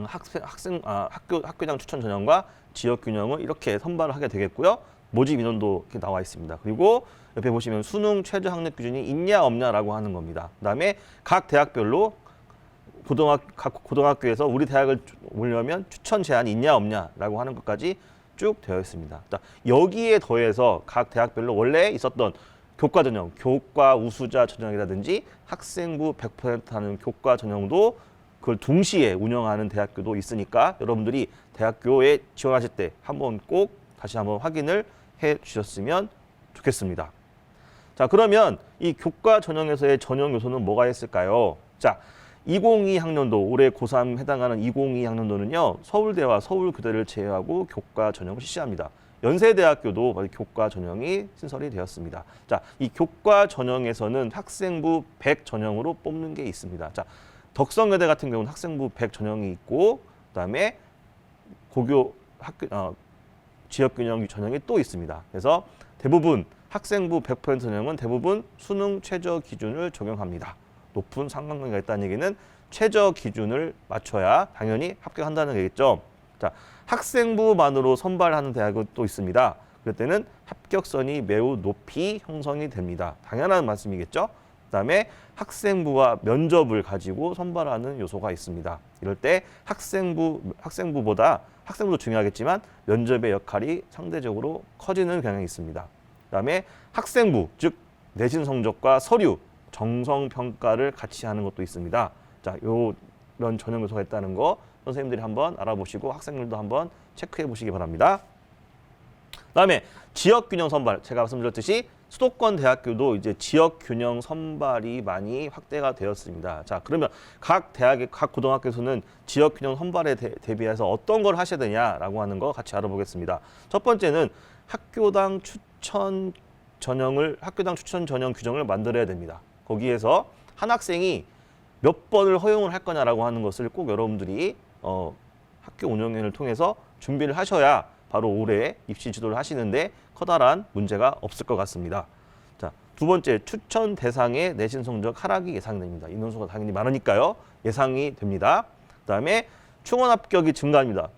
Speaker 1: 학교장 추천 전형과 지역 균형을 이렇게 선발을 하게 되겠고요. 모집 인원도 이렇게 나와 있습니다. 그리고 옆에 보시면 수능 최저 학력 기준이 있냐 없냐라고 하는 겁니다. 그다음에 각 대학별로 각 고등학교에서 우리 대학을 오려면 추천 제한이 있냐 없냐라고 하는 것까지 쭉 되어 있습니다. 여기에 더해서 각 대학별로 원래 있었던 교과 전형, 교과 우수자 전형이라든지 학생부 100% 하는 교과 전형도 그걸 동시에 운영하는 대학교도 있으니까 여러분들이 대학교에 지원하실 때 다시 한번 확인을 해 주셨으면 좋겠습니다. 자, 그러면 이 교과 전형에서의 전형 요소는 뭐가 있을까요? 자, 2022 학년도, 올해 고3 해당하는 2022 학년도는요, 서울대와 서울교대를 제외하고 교과 전형을 실시합니다. 연세대학교도 교과 전형이 신설이 되었습니다. 자, 이 교과 전형에서는 학생부 100 전형으로 뽑는 게 있습니다. 자, 덕성여대 같은 경우는 학생부 100 전형이 있고, 그다음에 고교 지역균형 전형이 또 있습니다. 그래서 대부분 학생부 100% 전형은 대부분 수능 최저 기준을 적용합니다. 높은 상관관계가 있다는 얘기는 최저 기준을 맞춰야 당연히 합격한다는 얘기겠죠. 자, 학생부만으로 선발하는 대학은 또 있습니다. 그럴 때는 합격선이 매우 높이 형성이 됩니다. 당연한 말씀이겠죠. 그다음에 학생부와 면접을 가지고 선발하는 요소가 있습니다. 이럴 때 학생부도 중요하겠지만 면접의 역할이 상대적으로 커지는 경향이 있습니다. 그다음에 학생부, 즉 내신 성적과 서류, 정성 평가를 같이 하는 것도 있습니다. 자, 이런 전형 요소가 있다는 거 선생님들이 한번 알아보시고 학생들도 한번 체크해 보시기 바랍니다. 그다음에 지역균형 선발, 제가 말씀드렸듯이 수도권 대학교도 이제 지역균형 선발이 많이 확대가 되었습니다. 자, 그러면 각 고등학교에서는 지역균형 선발에 대비해서 어떤 걸 하셔야 되냐라고 하는 거 같이 알아보겠습니다. 첫 번째는 학교당 추천 전형 규정을 만들어야 됩니다. 거기에서 한 학생이 몇 번을 허용을 할 거냐라고 하는 것을 꼭 여러분들이 학교 운영위원회를 통해서 준비를 하셔야 바로 올해 입시 지도를 하시는데 커다란 문제가 없을 것 같습니다. 자, 두 번째, 추천 대상의 내신 성적 하락이 예상됩니다. 인원수가 당연히 많으니까요. 예상이 됩니다. 그다음에 충원 합격이 증가합니다.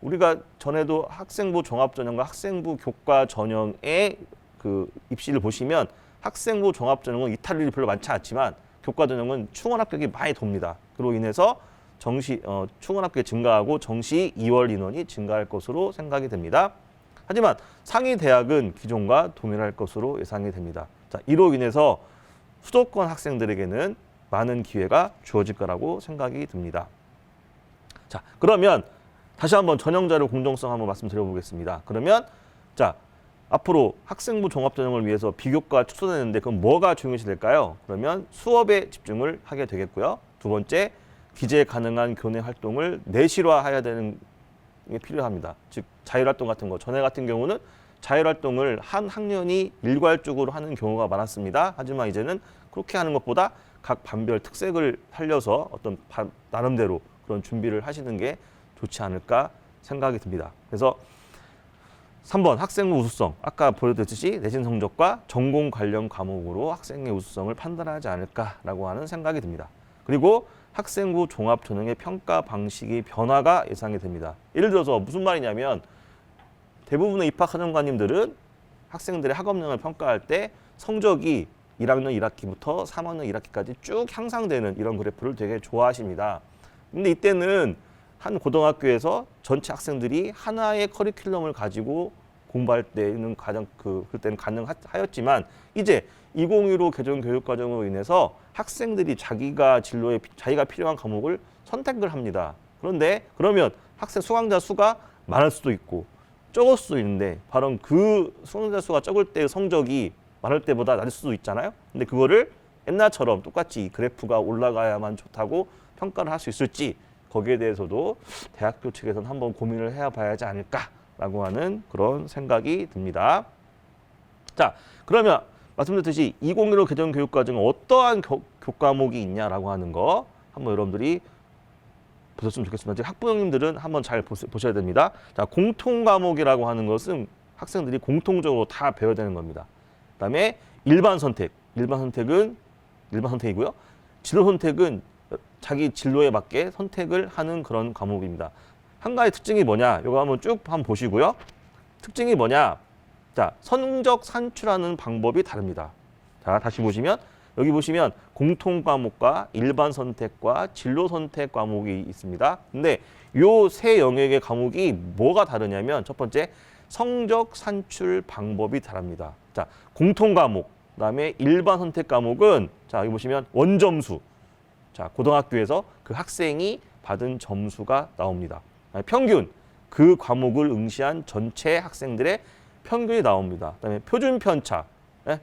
Speaker 1: 우리가 전에도 학생부 종합전형과 학생부 교과 전형의 그 입시를 보시면 학생부 종합전형은 이탈률이 별로 많지 않지만 교과 전형은 충원 합격이 많이 돕니다. 그로 인해서 충원 합격이 증가하고 정시 2월 인원이 증가할 것으로 생각이 됩니다. 하지만 상위 대학은 기존과 동일할 것으로 예상이 됩니다. 자, 이로 인해서 수도권 학생들에게는 많은 기회가 주어질 거라고 생각이 듭니다. 자, 그러면 다시 한번 전형자료 공정성 한번 말씀드려보겠습니다. 그러면 자, 앞으로 학생부 종합전형을 위해서 비교과 축소되는데 그럼 뭐가 중요시 될까요? 그러면 수업에 집중을 하게 되겠고요. 두 번째, 기재 가능한 교내 활동을 내실화해야 되는 게 필요합니다. 즉 자율활동 같은 거, 전에 같은 경우는 자율활동을 한 학년이 일괄적으로 하는 경우가 많았습니다. 하지만 이제는 그렇게 하는 것보다 각 반별 특색을 살려서 어떤 나름대로 그런 준비를 하시는 게 좋지 않을까 생각이 듭니다. 그래서 3번 학생부 우수성. 아까 보여드렸듯이 내신 성적과 전공 관련 과목으로 학생의 우수성을 판단하지 않을까라고 하는 생각이 듭니다. 그리고 학생부 종합 전형의 평가 방식의 변화가 예상이 됩니다. 예를 들어서 무슨 말이냐면 대부분의 입학사정관님들은 학생들의 학업력을 평가할 때 성적이 1학년 1학기부터 3학년 1학기까지 쭉 향상되는 이런 그래프를 되게 좋아하십니다. 근데 이때는 한 고등학교에서 전체 학생들이 하나의 커리큘럼을 가지고 공부할 때는 그때는 가능하였지만 이제 2015 개정 교육과정으로 인해서 학생들이 자기가 필요한 과목을 선택을 합니다. 그런데 그러면 학생 수강자 수가 많을 수도 있고 적을 수도 있는데 바로 그 수강자 수가 적을 때 성적이 많을 때보다 낮을 수도 있잖아요. 근데 그거를 옛날처럼 똑같이 그래프가 올라가야만 좋다고 평가를 할 수 있을지 거기에 대해서도 대학교 측에서는 한번 고민을 해봐야지 않을까라고 하는 그런 생각이 듭니다. 자, 그러면 말씀드렸듯이 2015 개정 교육과정은 어떠한 교과목이 있냐라고 하는 거 한번 여러분들이 보셨으면 좋겠습니다. 학부형님들은 한번 잘 보셔야 됩니다. 자, 공통 과목이라고 하는 것은 학생들이 공통적으로 다 배워야 되는 겁니다. 그다음에 일반 선택이고요. 진로 선택은 자기 진로에 맞게 선택을 하는 그런 과목입니다. 한 가지 특징이 뭐냐? 이거 한번 보시고요. 특징이 뭐냐? 자, 성적 산출하는 방법이 다릅니다. 자, 다시 보시면 여기 보시면 공통 과목과 일반 선택과 진로 선택 과목이 있습니다. 근데 요 세 영역의 과목이 뭐가 다르냐면 첫 번째 성적 산출 방법이 다릅니다. 자, 공통 과목, 그다음에 일반 선택 과목은 자, 여기 보시면 원점수. 자, 고등학교에서 그 학생이 받은 점수가 나옵니다. 평균, 그 과목을 응시한 전체 학생들의 평균이 나옵니다. 그다음에 표준 편차,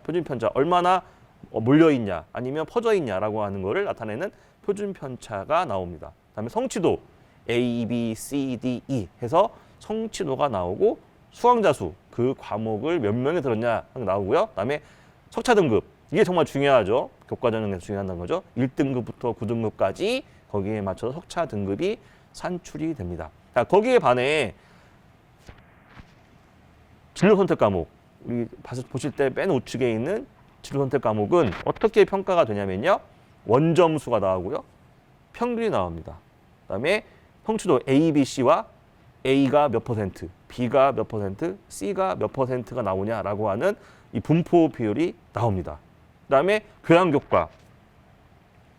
Speaker 1: 표준 편차 얼마나 몰려 있냐, 아니면 퍼져 있냐라고 하는 거를 나타내는 표준 편차가 나옵니다. 그다음에 성취도 A, B, C, D, E 해서 성취도가 나오고 수강자 수, 그 과목을 몇 명이 들었냐 나오고요. 그다음에 석차 등급, 이게 정말 중요하죠. 교과 전형에서 중요하다는 거죠. 1등급부터 9등급까지 거기에 맞춰서 석차 등급이 산출이 됩니다. 자, 거기에 반해 진로 선택 과목, 우리 보실 때 맨 우측에 있는 진로 선택 과목은 어떻게 평가가 되냐면요. 원점수가 나오고요. 평균이 나옵니다. 그다음에 성취도 A, B, C와 A가 몇 퍼센트, B가 몇 퍼센트, C가 몇 퍼센트가 나오냐라고 하는 이 분포 비율이 나옵니다. 그다음에 교양교과,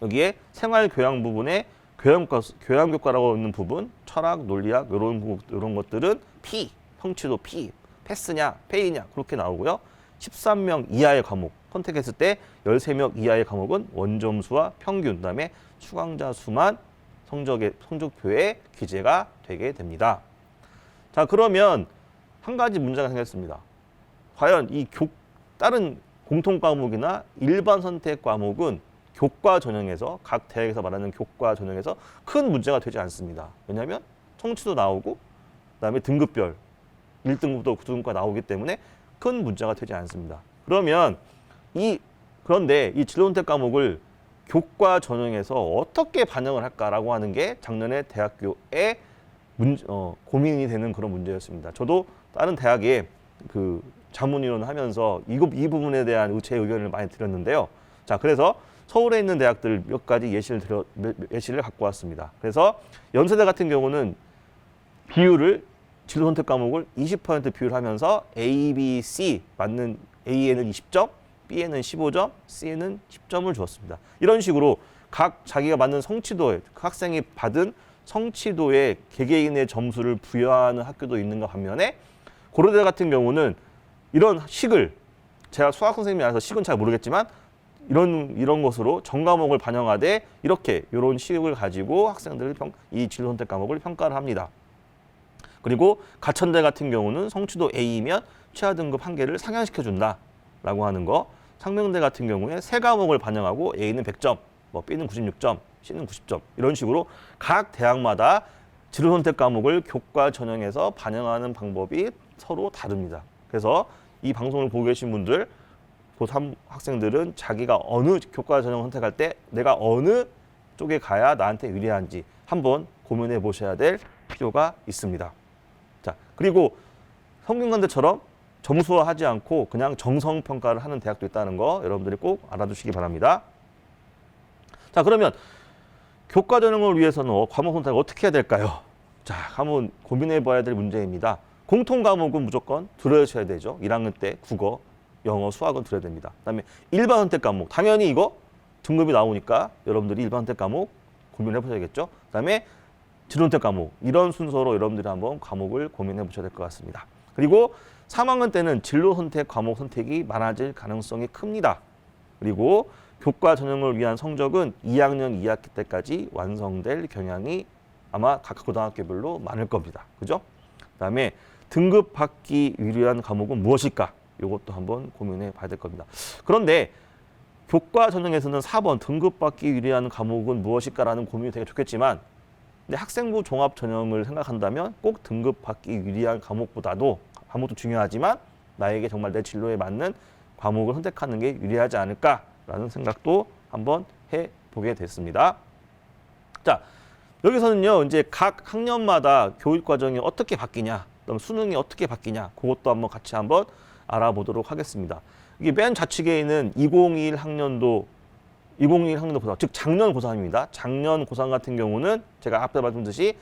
Speaker 1: 여기에 생활교양 부분에 교양교과라고 하는 부분, 철학, 논리학 이런 것들은 P, 성취도 P, 패스냐, 페이냐 그렇게 나오고요. 13명 이하의 과목 선택했을 때 13명 이하의 과목은 원점수와 평균, 그다음에 수강자 수만 성적표에 기재가 되게 됩니다. 자, 그러면 한 가지 문제가 생겼습니다. 과연 이 다른 공통 과목이나 일반 선택 과목은 교과 전형에서 각 대학에서 말하는 교과 전형에서 큰 문제가 되지 않습니다. 왜냐하면 성취도 나오고 그다음에 등급별 1등급부터 9등급까지 나오기 때문에 큰 문제가 되지 않습니다. 그런데 이 진로 선택 과목을 교과 전형에서 어떻게 반영을 할까라고 하는 게 작년에 대학교에 고민이 되는 그런 문제였습니다. 저도 다른 대학에 그 자문위원 하면서 이 부분에 대한 제 의견을 많이 드렸는데요. 자, 그래서 서울에 있는 대학들 몇 가지 예시를 갖고 왔습니다. 그래서 연세대 같은 경우는 비율을 진로 선택 과목을 20% 비율하면서 A, B, C 맞는 A에는 20점, B에는 15점, C에는 10점을 주었습니다. 이런 식으로 각 자기가 맞는 성취도에 그 학생이 받은 성취도에 개개인의 점수를 부여하는 학교도 있는가 반면에 고려대 같은 경우는 이런 식을, 제가 수학 선생님이라서 식은 잘 모르겠지만 이런 것으로 전 과목을 반영하되 이런 식을 가지고 학생들을 이 진로 선택 과목을 평가를 합니다. 그리고 가천대 같은 경우는 성취도 A이면 최하 등급 한 개를 상향시켜 준다라고 하는 거. 상명대 같은 경우에 세 과목을 반영하고 A는 100점, B는 96점, C는 90점 이런 식으로 각 대학마다 진로 선택 과목을 교과 전형에서 반영하는 방법이 서로 다릅니다. 그래서 이 방송을 보고 계신 분들, 고3 학생들은 자기가 어느 교과 전형 선택할 때 내가 어느 쪽에 가야 나한테 유리한지 한번 고민해 보셔야 될 필요가 있습니다. 자, 그리고 평균관대처럼 점수화하지 않고 그냥 정성 평가를 하는 대학도 있다는 거 여러분들이 꼭 알아두시기 바랍니다. 자, 그러면 교과 전형을 위해서는 과목 선택을 어떻게 해야 될까요? 자, 한번 고민해 봐야 될 문제입니다. 공통 과목은 무조건 들으셔야 되죠. 1학년 때 국어, 영어, 수학은 들어야 됩니다. 그다음에 일반 선택 과목, 당연히 이거 등급이 나오니까 여러분들이 일반 선택 과목 고민해 보셔야겠죠. 그다음에 진로 선택 과목, 이런 순서로 여러분들이 한번 과목을 고민해 보셔야 될 것 같습니다. 그리고 3학년 때는 진로 선택 과목 선택이 많아질 가능성이 큽니다. 그리고 교과 전형을 위한 성적은 2학년 2학기 때까지 완성될 경향이 아마 각 고등학교별로 많을 겁니다. 그죠? 그다음에 등급 받기 유리한 과목은 무엇일까? 이것도 한번 고민해 봐야 될 겁니다. 그런데 교과 전형에서는 4번 등급 받기 유리한 과목은 무엇일까라는 고민이 되게 좋겠지만, 근데 학생부 종합 전형을 생각한다면 꼭 등급 받기 유리한 과목보다도 과목도 중요하지만 나에게 정말 내 진로에 맞는 과목을 선택하는 게 유리하지 않을까라는 생각도 한번 해보게 됐습니다. 자, 여기서는요, 이제 각 학년마다 교육 과정이 어떻게 바뀌냐, 그다음 수능이 어떻게 바뀌냐, 그것도 한번 같이 한번 알아보도록 하겠습니다. 이게 맨 좌측에 있는 2021 학년도 고사, 즉 작년 고3입니다. 작년 고3 같은 경우는 제가 앞에 말씀드렸듯이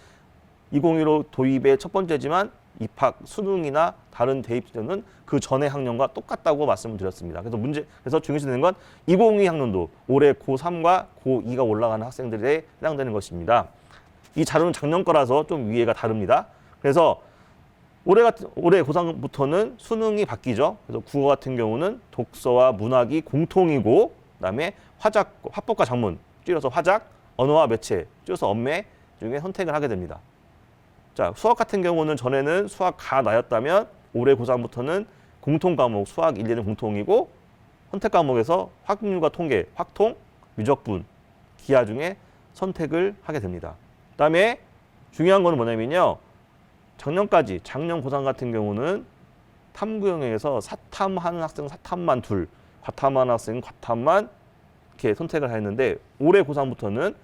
Speaker 1: 2015 도입의 첫 번째지만 입학 수능이나 다른 대입 시험은 그 전의 학년과 똑같다고 말씀을 드렸습니다. 그래서 중요시되는 건 2022 학년도 올해 고3과 고2가 올라가는 학생들에 해당되는 것입니다. 이 자료는 작년 거라서 좀 위에가 다릅니다. 그래서 올해 고3부터는 수능이 바뀌죠. 그래서 국어 같은 경우는 독서와 문학이 공통이고, 그다음에 화법과 작문, 줄여서 화작, 언어와 매체, 줄여서 언매 중에 선택을 하게 됩니다. 자, 수학 같은 경우는 전에는 수학 가 나였다면 올해 고3부터는 공통 과목 수학 1, 2는 공통이고, 선택 과목에서 확률과 통계, 확통, 미적분, 기하 중에 선택을 하게 됩니다. 그다음에 중요한 거는 뭐냐면요. 작년 고3 같은 경우는 탐구 영역에서 사탐하는 학생은 사탐만 둘, 과탐하는 학생은 과탐만 이렇게 선택을 했는데, 올해 고3부터는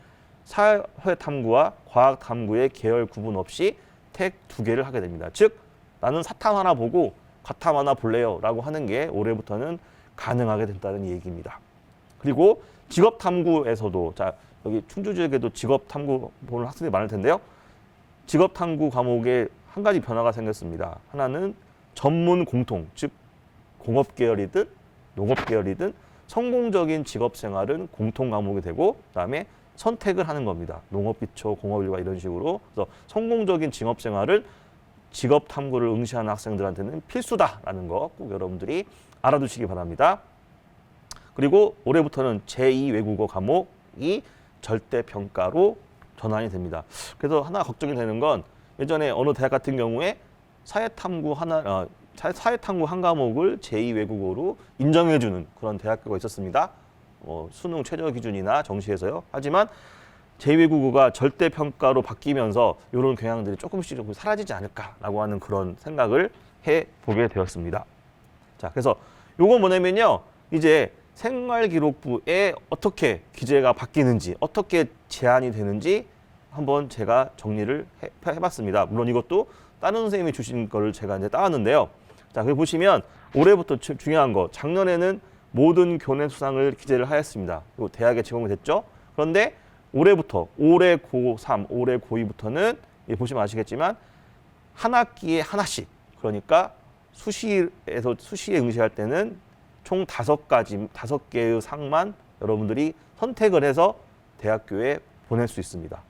Speaker 1: 사회탐구와 과학탐구의 계열 구분 없이 택 2개를 하게 됩니다. 즉, 나는 사탐 하나 보고 과탐 하나 볼래요 라고 하는 게 올해부터는 가능하게 된다는 얘기입니다. 그리고 직업탐구에서도, 자, 여기 충주 지역에도 직업탐구 보는 학생들이 많을 텐데요. 직업탐구 과목에 한 가지 변화가 생겼습니다. 하나는 전문 공통, 즉 공업 계열이든 농업 계열이든 성공적인 직업 생활은 공통 과목이 되고, 그다음에 선택을 하는 겁니다. 농업 기초, 공업 일과 이런 식으로. 그래서 성공적인 직업 생활을 직업 탐구를 응시하는 학생들한테는 필수다라는 거 꼭 여러분들이 알아두시기 바랍니다. 그리고 올해부터는 제2 외국어 과목이 절대 평가로 전환이 됩니다. 그래서 하나 걱정이 되는 건, 예전에 어느 대학 같은 경우에 사회탐구 한 과목을 제2 외국어로 인정해주는 그런 대학교가 있었습니다. 수능 최저 기준이나 정시에서요. 하지만 제2 외국어가 절대 평가로 바뀌면서 이런 경향들이 조금씩 사라지지 않을까라고 하는 그런 생각을 해보게 되었습니다. 자, 그래서 요건 뭐냐면요, 이제 생활기록부에 어떻게 기재가 바뀌는지, 어떻게 제한이 되는지 한번 제가 정리를 해봤습니다. 물론 이것도 다른 선생님이 주신 거를 제가 이제 따왔는데요. 자, 여기 보시면 올해부터 중요한 거, 작년에는 모든 교내 수상을 기재를 하였습니다. 이거 대학에 제공이 됐죠. 그런데 올해 고3, 올해 고2부터는 보시면 아시겠지만 한 학기에 하나씩, 그러니까 수시에 응시할 때는 총 5개의 상만 여러분들이 선택을 해서 대학교에 보낼 수 있습니다.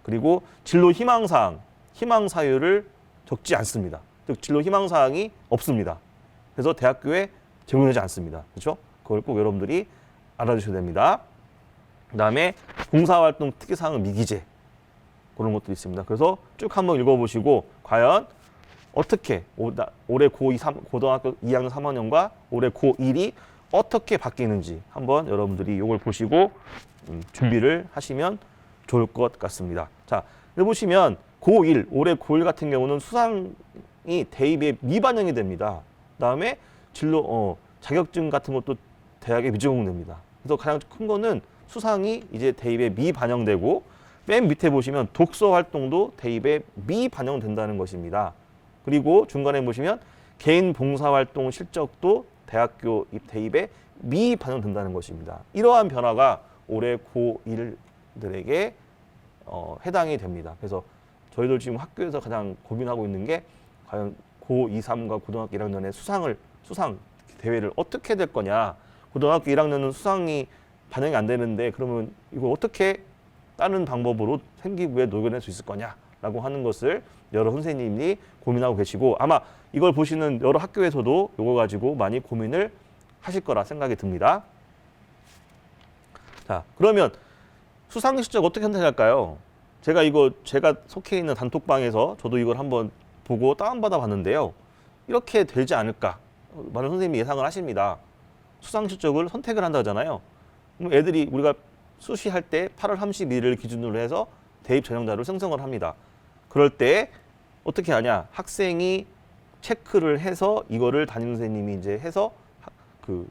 Speaker 1: 그리고 진로 희망사항, 희망사유를 적지 않습니다. 즉 진로 희망사항이 없습니다. 그래서 대학교에 제공되지 않습니다. 그렇죠? 그걸 꼭 여러분들이 알아주셔야 됩니다. 그다음에 봉사활동 특기사항은 미기재, 그런 것도 있습니다. 그래서 쭉 한번 읽어보시고 과연 어떻게 올해 고등학교 2학년 3학년과 올해 고1이 어떻게 바뀌는지 한번 여러분들이 이걸 보시고 준비를 하시면 좋을 것 같습니다. 자, 여기 보시면 고1, 올해 고1 같은 경우는 수상이 대입에 미반영이 됩니다. 그다음에 진로 자격증 같은 것도 대학에 미제공됩니다. 그래서 가장 큰 거는 수상이 이제 대입에 미반영되고, 맨 밑에 보시면 독서 활동도 대입에 미반영된다는 것입니다. 그리고 중간에 보시면 개인 봉사활동 실적도 대학교 대입에 미반영된다는 것입니다. 이러한 변화가 올해 고1들에게 해당이 됩니다. 그래서 저희들 지금 학교에서 가장 고민하고 있는 게 과연 고2, 3과 고등학교 1학년의 수상 대회를 어떻게 될 거냐. 고등학교 1학년은 수상이 반영이 안 되는데 그러면 이걸 어떻게 다른 방법으로 생기부에 녹여낼 수 있을 거냐라고 하는 것을 여러 선생님이 고민하고 계시고 아마 이걸 보시는 여러 학교에서도 이거 가지고 많이 고민을 하실 거라 생각이 듭니다. 자, 그러면 수상 실적 어떻게 선택할까요? 제가 속해 있는 단톡방에서 저도 이걸 한번 보고 다운받아 봤는데요. 이렇게 되지 않을까? 많은 선생님이 예상을 하십니다. 수상 실적을 선택을 한다잖아요. 그럼 애들이 우리가 수시할 때 8월 31일을 기준으로 해서 대입 전형자료를 생성을 합니다. 그럴 때 어떻게 하냐? 학생이 체크를 해서 이거를 담임 선생님이 이제 해서 그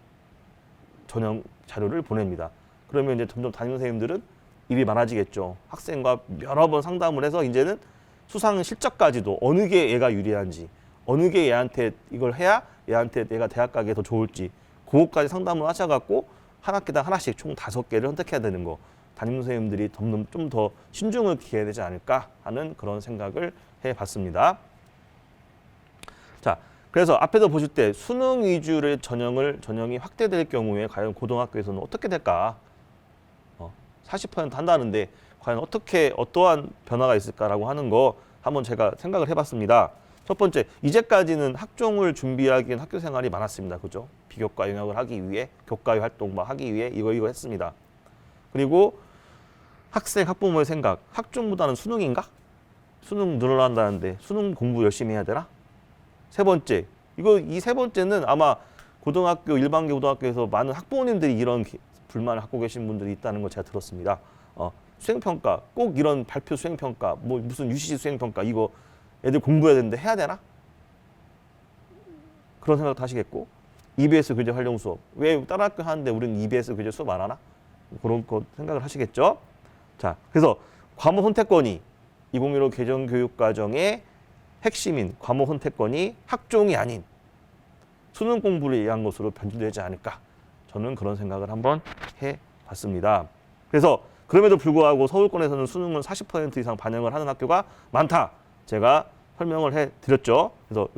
Speaker 1: 전형 자료를 보냅니다. 그러면 이제 점점 담임 선생님들은 일이 많아지겠죠. 학생과 여러 번 상담을 해서 이제는 수상 실적까지도 어느 게 얘가 유리한지, 어느 게 얘한테 이걸 해야 얘한테 내가 대학 가기에 더 좋을지, 그것까지 상담을 하셔갖고 한 학기당 하나씩 총 5개를 선택해야 되는 거. 담임 선생님들이 좀 더 신중을 기해야 되지 않을까 하는 그런 생각을 해봤습니다. 자, 그래서 앞에서 보실 때 수능 위주의 전형이 확대될 경우에 과연 고등학교에서는 어떻게 될까? 40% 한다는데 과연 어떠한 변화가 있을까라고 하는 거 한번 제가 생각을 해봤습니다. 첫 번째, 이제까지는 학종을 준비하기엔 학교 생활이 많았습니다. 그죠? 비교과 영역을 하기 위해, 교과외 활동 하기 위해 이거 했습니다. 그리고 학생, 학부모의 생각, 학종보다는 수능인가? 수능 늘어난다는데 수능 공부 열심히 해야 되나? 세 번째, 이 세 번째는 아마 고등학교, 일반계 고등학교에서 많은 학부모님들이 이런 불만을 갖고 계신 분들이 있다는 걸 제가 들었습니다. 수행평가, 꼭 이런 발표 수행평가, 뭐 무슨 UCC 수행평가, 이거 애들 공부해야 되는데 해야 되나? 그런 생각도 하시겠고, EBS 교재 활용 수업, 왜 다른 학교 하는데 우리는 EBS 교재 수업 안 하나? 그런 거 생각을 하시겠죠? 자, 그래서 과목 선택권이 2015 개정교육과정의 핵심인 과목 선택권이 학종이 아닌 수능 공부를 위한 것으로 변질되지 않을까? 저는 그런 생각을 한번 해봤습니다. 그래서 그럼에도 불구하고 서울권에서는 수능은 40% 이상 반영을 하는 학교가 많다. 제가 설명을 해드렸죠. 그래서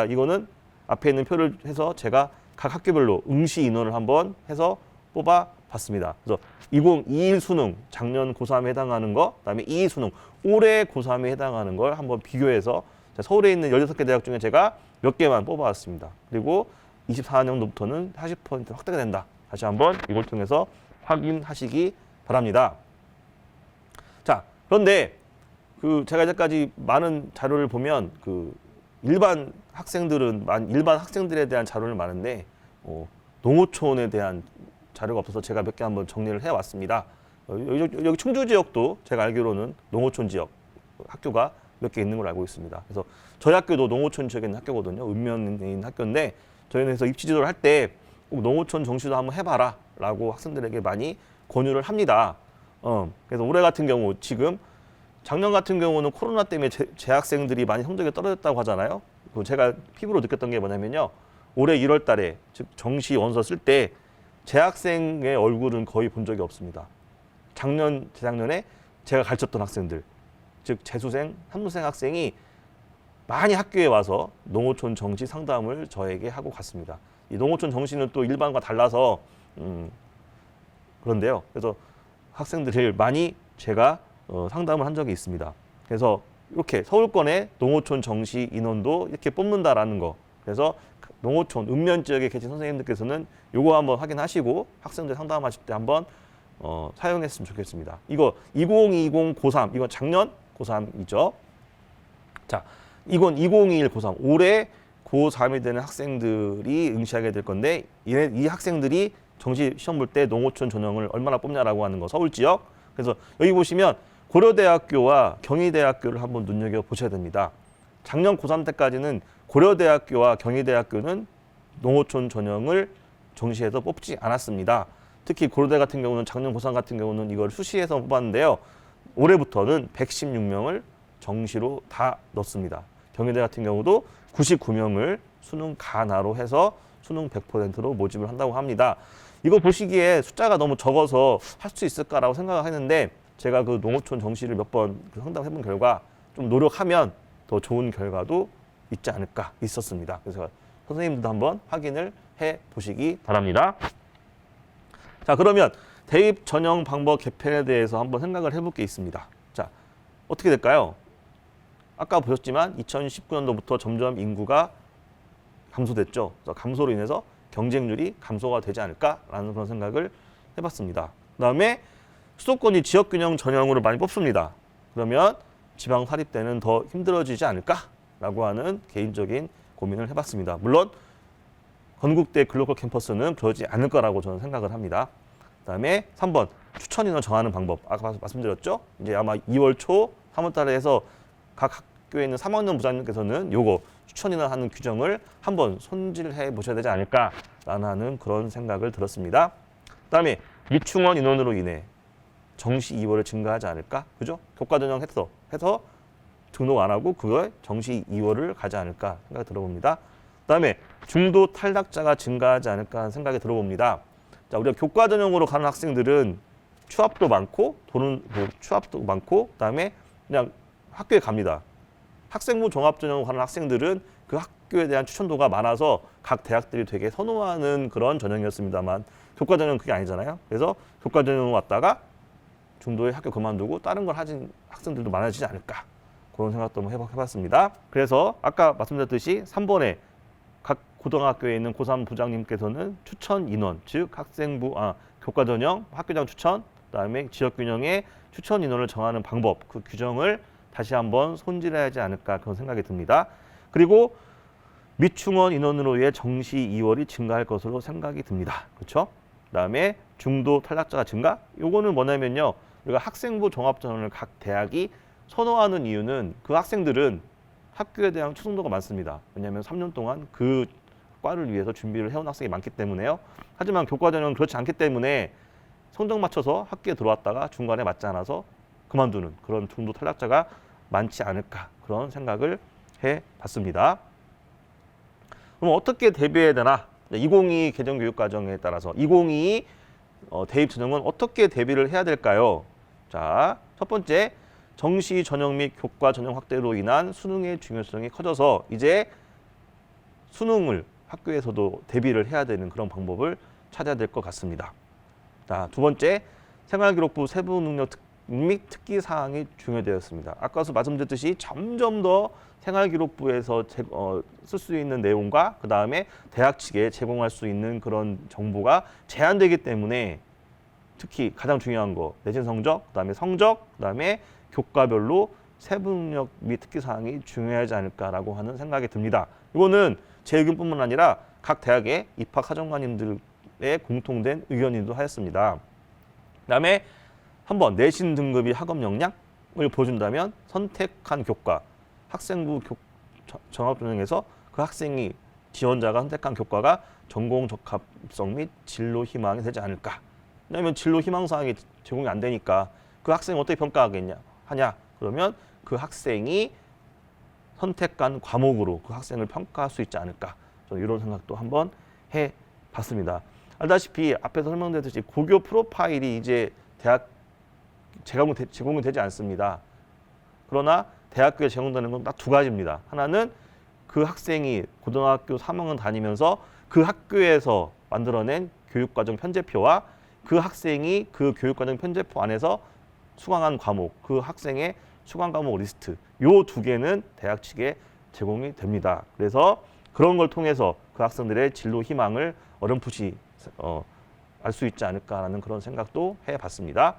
Speaker 1: 이거는 앞에 있는 표를 해서 제가 각 학교별로 응시 인원을 한번 해서 뽑아봤습니다. 그래서 2021 수능, 작년 고3에 해당하는 거, 그다음에 22 수능, 올해 고3에 해당하는 걸 한번 비교해서 서울에 있는 16개 대학 중에 제가 몇 개만 뽑아왔습니다. 그리고 24년도부터는 40% 확대가 된다. 다시 한번 이걸 통해서 확인하시기 바랍니다. 자, 그런데 제가 이제까지 많은 자료를 보면 일반 학생들에 대한 자료는 많은데 농어촌에 대한 자료가 없어서 제가 몇 개 한번 정리를 해왔습니다. 여기 충주 지역도 제가 알기로는 농어촌 지역 학교가 몇 개 있는 걸 알고 있습니다. 그래서 저희 학교도 농어촌 지역에 있는 학교거든요. 읍면에 있는 학교인데 저희는 그래서 입시 지도를 할 때 꼭 농어촌 정시도 한번 해봐라 라고 학생들에게 많이 권유를 합니다. 그래서 올해 같은 경우 작년 같은 경우는 코로나 때문에 재학생들이 많이 성적이 떨어졌다고 하잖아요. 제가 피부로 느꼈던 게 뭐냐면요. 올해 1월 달에 즉 정시 원서 쓸 때 재학생의 얼굴은 거의 본 적이 없습니다. 재작년에 제가 가르쳤던 학생들, 즉 재수생, 삼수생 학생이 많이 학교에 와서 농어촌 정시 상담을 저에게 하고 갔습니다. 이 농어촌 정시는 또 일반과 달라서 그런데요. 그래서 학생들을 많이 제가 상담을 한 적이 있습니다. 그래서 이렇게 서울권의 농어촌 정시 인원도 이렇게 뽑는다라는 거. 그래서 농어촌, 읍면 지역에 계신 선생님들께서는 이거 한번 확인하시고 학생들 상담하실 때 한번 사용했으면 좋겠습니다. 이거 2020 고3, 이건 작년 고3이죠. 자, 이건 2021 고3, 올해 고3이 되는 학생들이 응시하게 될 건데 이 학생들이 정시 시험 볼 때 농어촌 전형을 얼마나 뽑냐라고 하는 거, 서울 지역. 그래서 여기 보시면 고려대학교와 경희대학교를 한번 눈여겨보셔야 됩니다. 작년 고3 때까지는 고려대학교와 경희대학교는 농어촌 전형을 정시해서 뽑지 않았습니다. 특히 고려대 같은 경우는 작년 고3 같은 경우는 이걸 수시해서 뽑았는데요. 올해부터는 116명을 정시로 다 넣습니다. 경희대 같은 경우도 99명을 수능 가나로 해서 수능 100%로 모집을 한다고 합니다. 이거 보시기에 숫자가 너무 적어서 할 수 있을까라고 생각을 했는데 제가 그 농어촌 정시를 몇 번 상담해본 결과 좀 노력하면 더 좋은 결과도 있지 않을까 있었습니다. 그래서 선생님들도 한번 확인을 해 보시기 바랍니다. 자, 그러면 대입 전형 방법 개편에 대해서 한번 생각을 해볼 게 있습니다. 자, 어떻게 될까요? 아까 보셨지만 2019년도부터 점점 인구가 감소됐죠. 그래서 감소로 인해서 경쟁률이 감소가 되지 않을까라는 그런 생각을 해봤습니다. 그다음에 수도권이 지역균형 전형으로 많이 뽑습니다. 그러면 지방 사립 때는 더 힘들어지지 않을까라고 하는 개인적인 고민을 해봤습니다. 물론 건국대 글로컬 캠퍼스는 그러지 않을 거라고 저는 생각을 합니다. 그다음에 3번 추천 인원 정하는 방법. 아까 말씀드렸죠. 이제 아마 2월 초, 3월 달에 해서 각 학교에 있는 3학년 부장님께서는 요거 추천 인원 하는 규정을 한번 손질해 보셔야 되지 않을까라는 그런 생각을 들었습니다. 그다음에 미충원 인원으로 인해 정시 2월을 증가하지 않을까? 그죠? 교과 전형 해서 등록 안 하고 그걸 정시 2월을 가지 않을까 생각이 들어봅니다. 그다음에 중도 탈락자가 증가하지 않을까 하는 생각이 들어봅니다. 자, 우리가 교과 전형으로 가는 학생들은 취업도 많고 취업도 많고 그다음에 그냥 학교에 갑니다. 학생부 종합 전형으로 가는 학생들은 그 학교에 대한 추천도가 많아서 각 대학들이 되게 선호하는 그런 전형이었습니다만 교과 전형은 그게 아니잖아요. 그래서 교과 전형으로 왔다가 중도에 학교 그만두고 다른 걸 하진 학생들도 많아지지 않을까 그런 생각도 한번 해봤습니다. 그래서 아까 말씀드렸듯이 3번에 각 고등학교에 있는 고3 부장님께서는 추천 인원, 즉 학생부, 교과 전형, 학교장 추천, 그다음에 지역균형의 추천 인원을 정하는 방법, 그 규정을 다시 한번 손질해야 하지 않을까 그런 생각이 듭니다. 그리고 미충원 인원으로 인해 정시 2월이 증가할 것으로 생각이 듭니다. 그렇죠? 그다음에 중도 탈락자가 증가? 요거는 뭐냐면요. 우리가 학생부 종합전형을 각 대학이 선호하는 이유는 그 학생들은 학교에 대한 추천도가 많습니다. 왜냐하면 3년 동안 그 과를 위해서 준비를 해온 학생이 많기 때문에요. 하지만 교과전형은 그렇지 않기 때문에 성적 맞춰서 학교에 들어왔다가 중간에 맞지 않아서 그만두는 그런 중도 탈락자가 많지 않을까 그런 생각을 해봤습니다. 그럼 어떻게 대비해야 되나? 2022 개정교육과정에 따라서 2022 대입 전형은 어떻게 대비를 해야 될까요? 자, 첫 번째 정시 전형 및 교과 전형 확대로 인한 수능의 중요성이 커져서 이제 수능을 학교에서도 대비를 해야 되는 그런 방법을 찾아야 될 것 같습니다. 자, 두 번째 생활기록부 세부 능력 및 특기 사항이 중요되었습니다. 아까서 말씀드렸듯이 점점 더 생활기록부에서 쓸 수 있는 내용과 그 다음에 대학 측에 제공할 수 있는 그런 정보가 제한되기 때문에 특히 가장 중요한 거 내신 성적, 그다음에 성적, 그다음에 교과별로 세부 능력 및 특기 사항이 중요하지 않을까라고 하는 생각이 듭니다. 이거는 제 의견뿐만 아니라 각 대학의 입학 사정관님들의 공통된 의견이기도 하였습니다. 그다음에 한번 내신 등급이 학업 역량을 보여준다면 선택한 교과, 학생부 종합전형에서 그 학생이 지원자가 선택한 교과가 전공 적합성 및 진로 희망이 되지 않을까. 왜냐하면 진로 희망 사항이 제공이 안 되니까 그 학생을 어떻게 하냐? 그러면 그 학생이 선택한 과목으로 그 학생을 평가할 수 있지 않을까. 저는 이런 생각도 한번 해봤습니다. 알다시피 앞에서 설명드렸듯이 고교 프로파일이 이제 대학 제공이 되지 않습니다. 그러나 대학교에 제공되는 건 딱 두 가지입니다. 하나는 그 학생이 고등학교 3학년 다니면서 그 학교에서 만들어낸 교육과정 편제표와 그 학생이 그 교육과정 편제표 안에서 수강한 과목, 그 학생의 수강 과목 리스트, 요 두 개는 대학 측에 제공이 됩니다. 그래서 그런 걸 통해서 그 학생들의 진로 희망을 어렴풋이 알 수 있지 않을까라는 그런 생각도 해봤습니다.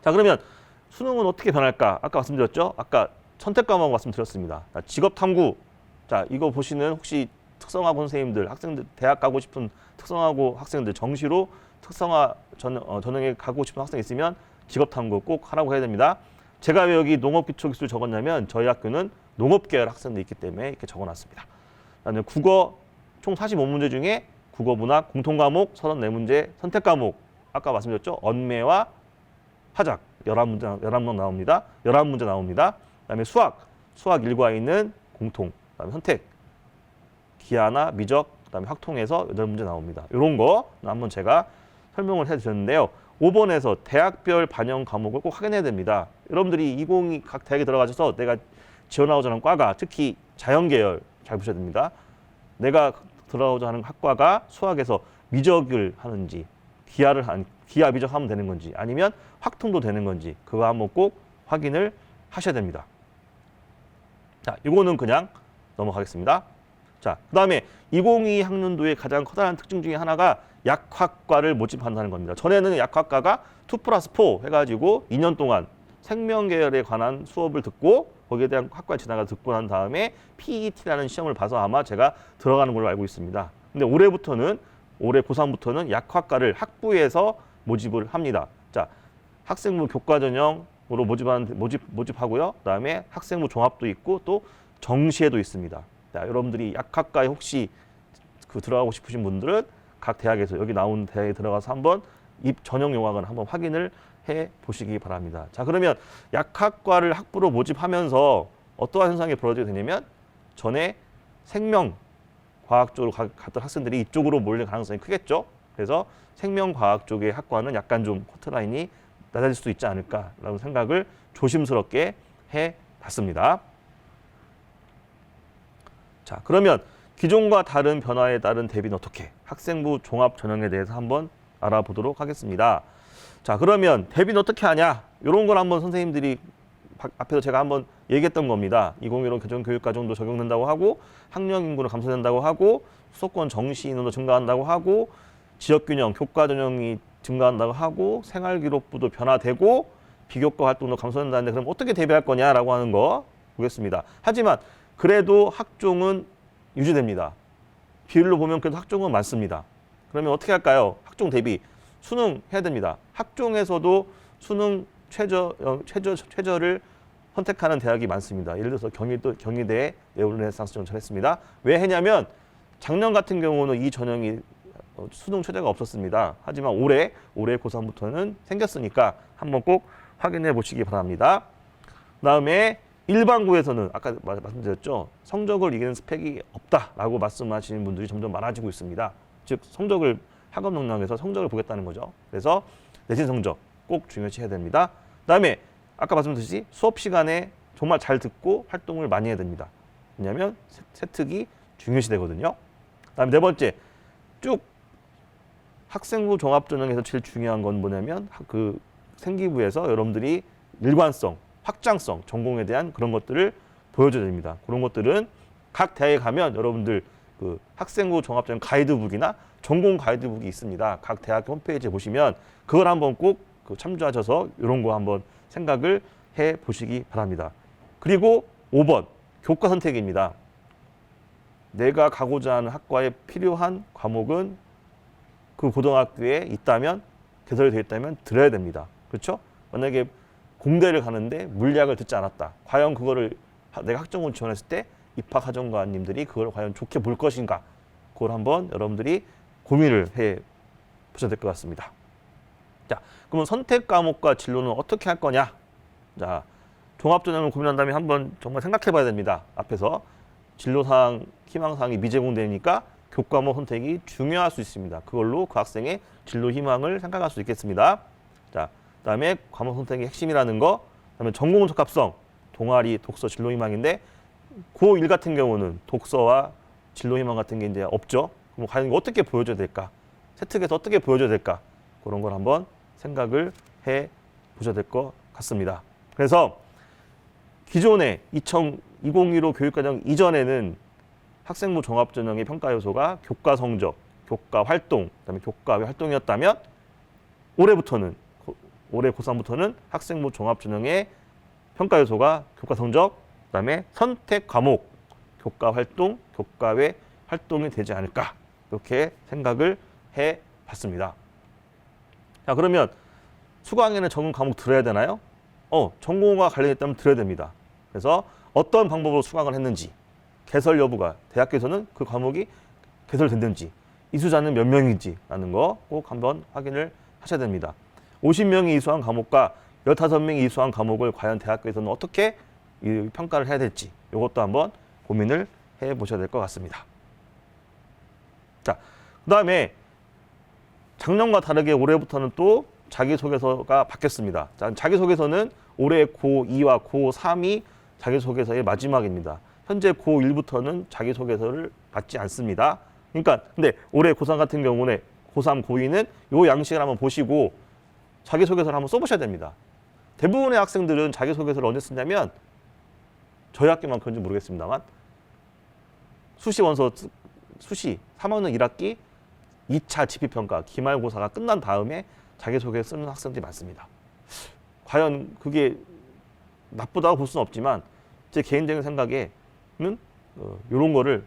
Speaker 1: 자, 그러면 수능은 어떻게 변할까? 아까 말씀드렸죠? 아까 선택 과목 말씀드렸습니다. 직업 탐구. 자, 이거 보시는 혹시 특성화고 선생님들, 학생들, 대학 가고 싶은 특성화고 학생들, 정시로 특성화 전형에 가고 싶은 학생 있으면 직업 탐구 꼭 하라고 해야 됩니다. 제가 왜 여기 농업기초기술 적었냐면 저희 학교는 농업계열 학생도 있기 때문에 이렇게 적어놨습니다. 그다음에 국어 총 45문제 중에 국어 문학 공통과목 34문제 선택 과목 아까 말씀드렸죠? 언매와 화작 11문제 나옵니다. 11문제 나옵니다. 그다음에 수학 수학 1과에는 공통, 그다음에 선택, 기하나 미적, 그다음에 확통에서 8문제 나옵니다. 이런 거 한번 제가 설명을 해드렸는데요. 5번에서 대학별 반영 과목을 꼭 확인해야 됩니다. 여러분들이 20 각 대학에 들어가셔서 내가 지원하고자 하는 과가 특히 자연계열 잘 보셔야 됩니다. 내가 들어가고자 하는 학과가 수학에서 미적을 하는지 기하 미적 하면 되는 건지 아니면 확통도 되는 건지 그거 한번 꼭 확인을 하셔야 됩니다. 자, 이거는 그냥 넘어가겠습니다. 자, 그다음에 2022 학년도의 가장 커다란 특징 중에 하나가 약학과를 모집한다는 겁니다. 전에는 약학과가 2+4 해가지고 2년 동안 생명계열에 관한 수업을 듣고 거기에 대한 학과에 지나가 듣고 난 다음에 PET라는 시험을 봐서 아마 제가 들어가는 걸로 알고 있습니다. 근데 올해 고3부터는 약학과를 학부에서 모집을 합니다. 자, 학생부 교과 전형으로 모집하고요. 그다음에 학생부 종합도 있고 또 정시에도 있습니다. 자, 여러분들이 약학과에 혹시 들어가고 싶으신 분들은 각 대학에서 여기 나온 대학에 들어가서 한번 전형 요강을 한번 확인을 해 보시기 바랍니다. 자, 그러면 약학과를 학부로 모집하면서 어떠한 현상이 벌어지게 되냐면 전에 생명과학 쪽으로 갔던 학생들이 이쪽으로 몰릴 가능성이 크겠죠. 그래서 생명과학 쪽의 학과는 약간 좀 커트라인이 낮아질 수도 있지 않을까라는 생각을 조심스럽게 해 봤습니다. 자, 그러면 기존과 다른 변화에 따른 대비는 어떻게? 학생부 종합 전형에 대해서 한번 알아보도록 하겠습니다. 자, 그러면 대비는 어떻게 하냐? 이런 걸 한번 선생님들이 앞에서 제가 한번 얘기했던 겁니다. 2015 개정교육과정도 적용된다고 하고 학령 인구는 감소된다고 하고 수도권 정시 인원도 증가한다고 하고 지역균형, 교과 전형이 증가한다고 하고 생활기록부도 변화되고 비교과 활동도 감소된다는데 그럼 어떻게 대비할 거냐라고 하는 거 보겠습니다. 하지만 그래도 학종은 유지됩니다. 비율로 보면 그래도 학종은 많습니다. 그러면 어떻게 할까요? 학종 대비 수능 해야 됩니다. 학종에서도 수능 최저를 선택하는 대학이 많습니다. 예를 들어서 경희대 네오르네상스 전철했습니다. 왜 했냐면 작년 같은 경우는 이 전형이 수능 최저가 없었습니다. 하지만 올해 고3부터는 생겼으니까 한번 꼭 확인해 보시기 바랍니다. 그다음에 일반고에서는 아까 말씀드렸죠. 성적을 이기는 스펙이 없다라고 말씀하시는 분들이 점점 많아지고 있습니다. 즉 학업 능력에서 성적을 보겠다는 거죠. 그래서 내신 성적 꼭 중요시해야 됩니다. 그다음에 아까 말씀드렸듯이 수업 시간에 정말 잘 듣고 활동을 많이 해야 됩니다. 왜냐하면 세특이 중요시 되거든요. 그다음에 네 번째, 쭉 학생부 종합전형에서 제일 중요한 건 뭐냐면 그 생기부에서 여러분들이 일관성, 확장성, 전공에 대한 그런 것들을 보여줘야 됩니다. 그런 것들은 각 대학에 가면 여러분들 그 학생부 종합전형 가이드북이나 전공 가이드북이 있습니다. 각 대학 홈페이지에 보시면 그걸 한번 꼭 참조하셔서 이런 거 한번 생각을 해 보시기 바랍니다. 그리고 5번, 교과 선택입니다. 내가 가고자 하는 학과에 필요한 과목은 그 고등학교에 있다면, 개설이 되어 있다면 들어야 됩니다. 그렇죠? 만약에 공대를 가는데 물리학을 듣지 않았다. 과연 그거를 내가 학점을 지원했을 때 입학하정관님들이 그걸 과연 좋게 볼 것인가? 그걸 한번 여러분들이 고민을 해 보셔야 될 것 같습니다. 자, 그러면 선택 과목과 진로는 어떻게 할 거냐? 자, 종합전형을 고민한 다음에 한번 정말 생각해 봐야 됩니다. 앞에서 진로사항, 희망사항이 미제공되니까 교과목 선택이 중요할 수 있습니다. 그걸로 그 학생의 진로 희망을 생각할 수 있겠습니다. 자, 그다음에 과목 선택의 핵심이라는 거, 그다음에 전공 적합성, 동아리, 독서, 진로 희망인데 고1 같은 경우는 독서와 진로 희망 같은 게 이제 없죠. 그럼 과연 이거 어떻게 보여줘야 될까? 세특에서 어떻게 보여줘야 될까? 그런 걸 한번 생각을 해 보셔야 될 것 같습니다. 그래서 기존의 2015 교육과정 이전에는 학생부 종합전형의 평가 요소가 교과 성적, 교과 활동, 그다음에 교과 외 활동이었다면 올해 고3부터는 학생부 종합전형의 평가 요소가 교과 성적, 그다음에 선택 과목, 교과 활동, 교과 외 활동이 되지 않을까 이렇게 생각을 해 봤습니다. 자, 그러면 수강에는 전공 과목 들어야 되나요? 전공과 관련했다면 들어야 됩니다. 그래서 어떤 방법으로 수강을 했는지, 개설 여부가 대학교에서는 그 과목이 개설됐는지, 이수자는 몇 명인지라는 거 꼭 한번 확인을 하셔야 됩니다. 50명이 이수한 과목과 15명이 이수한 과목을 과연 대학교에서는 어떻게 이 평가를 해야 될지 이것도 한번 고민을 해보셔야 될 것 같습니다. 자, 그다음에 작년과 다르게 올해부터는 또 자기소개서가 바뀌었습니다. 자, 자기소개서는 올해 고2와 고3이 자기소개서의 마지막입니다. 현재 고1부터는 자기소개서를 받지 않습니다. 그러니까 근데 올해 고3 같은 경우는 고3, 고2는 이 양식을 한번 보시고 자기소개서를 한번 써보셔야 됩니다. 대부분의 학생들은 자기소개서를 언제 쓰냐면 저희 학교만 그런지 모르겠습니다만 수시 원서 수시 3학년 1학기 2차 지필평가 기말고사가 끝난 다음에 자기소개 쓰는 학생들이 많습니다. 과연 그게 나쁘다고 볼 수는 없지만 제 개인적인 생각에는 이런 거를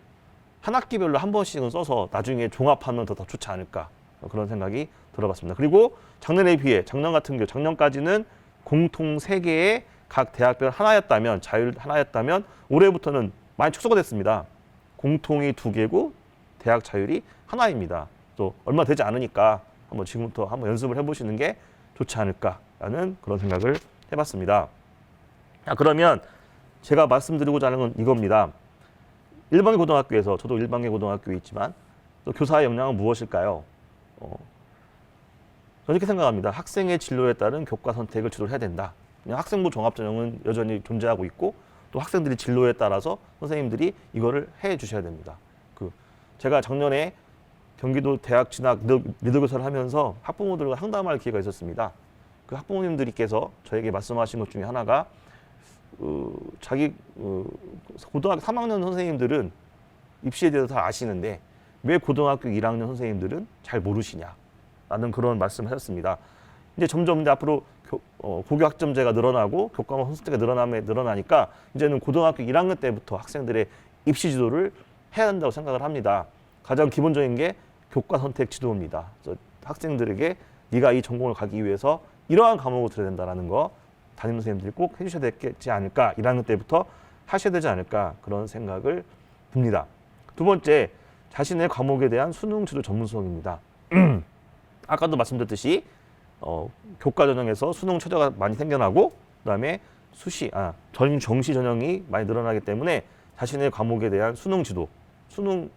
Speaker 1: 한 학기별로 한 번씩은 써서 나중에 종합하면 더 좋지 않을까 그런 생각이 들어봤습니다. 그리고 작년에 비해 작년 같은 경우 작년까지는 공통 3개의 각 대학별 하나였다면 자율 하나였다면 올해부터는 많이 축소가 됐습니다. 공통이 2개고 대학 자율이 하나입니다. 또 얼마 되지 않으니까 한번 지금부터 한번 연습을 해보시는 게 좋지 않을까라는 그런 생각을 해봤습니다. 자, 그러면 제가 말씀드리고자 하는 건 이겁니다. 일반계 고등학교에서 저도 일반계 고등학교에 있지만 또 교사의 역량은 무엇일까요? 저는 이렇게 생각합니다. 학생의 진로에 따른 교과 선택을 주도를 해야 된다. 그냥 학생부 종합전형은 여전히 존재하고 있고 또 학생들이 진로에 따라서 선생님들이 이거를 해 주셔야 됩니다. 제가 작년에 경기도 대학 진학 리더 교사를 하면서 학부모들과 상담할 기회가 있었습니다. 그 학부모님들께서 저에게 말씀하신 것 중에 하나가 자기 고등학교 3학년 선생님들은 입시에 대해서 다 아시는데 왜 고등학교 1학년 선생님들은 잘 모르시냐라는 그런 말씀을 하셨습니다. 이제 점점 이제 앞으로 고교 학점제가 늘어나고 교과목 선택가 늘어나니까 이제는 고등학교 1학년 때부터 학생들의 입시 지도를 해야 한다고 생각을 합니다. 가장 기본적인 게 교과 선택 지도입니다. 학생들에게 네가 이 전공을 가기 위해서 이러한 과목을 들어야 된다는 거 담임 선생님들이 꼭 해주셔야 되지 않을까, 1학년 때부터 하셔야 되지 않을까 그런 생각을 듭니다. 두 번째, 자신의 과목에 대한 수능 지도 전문성입니다. 아까도 말씀드렸듯이 교과 전형에서 수능 최저가 많이 생겨나고 그다음에 정시 전형이 많이 늘어나기 때문에 자신의 과목에 대한 수능 지도, 수능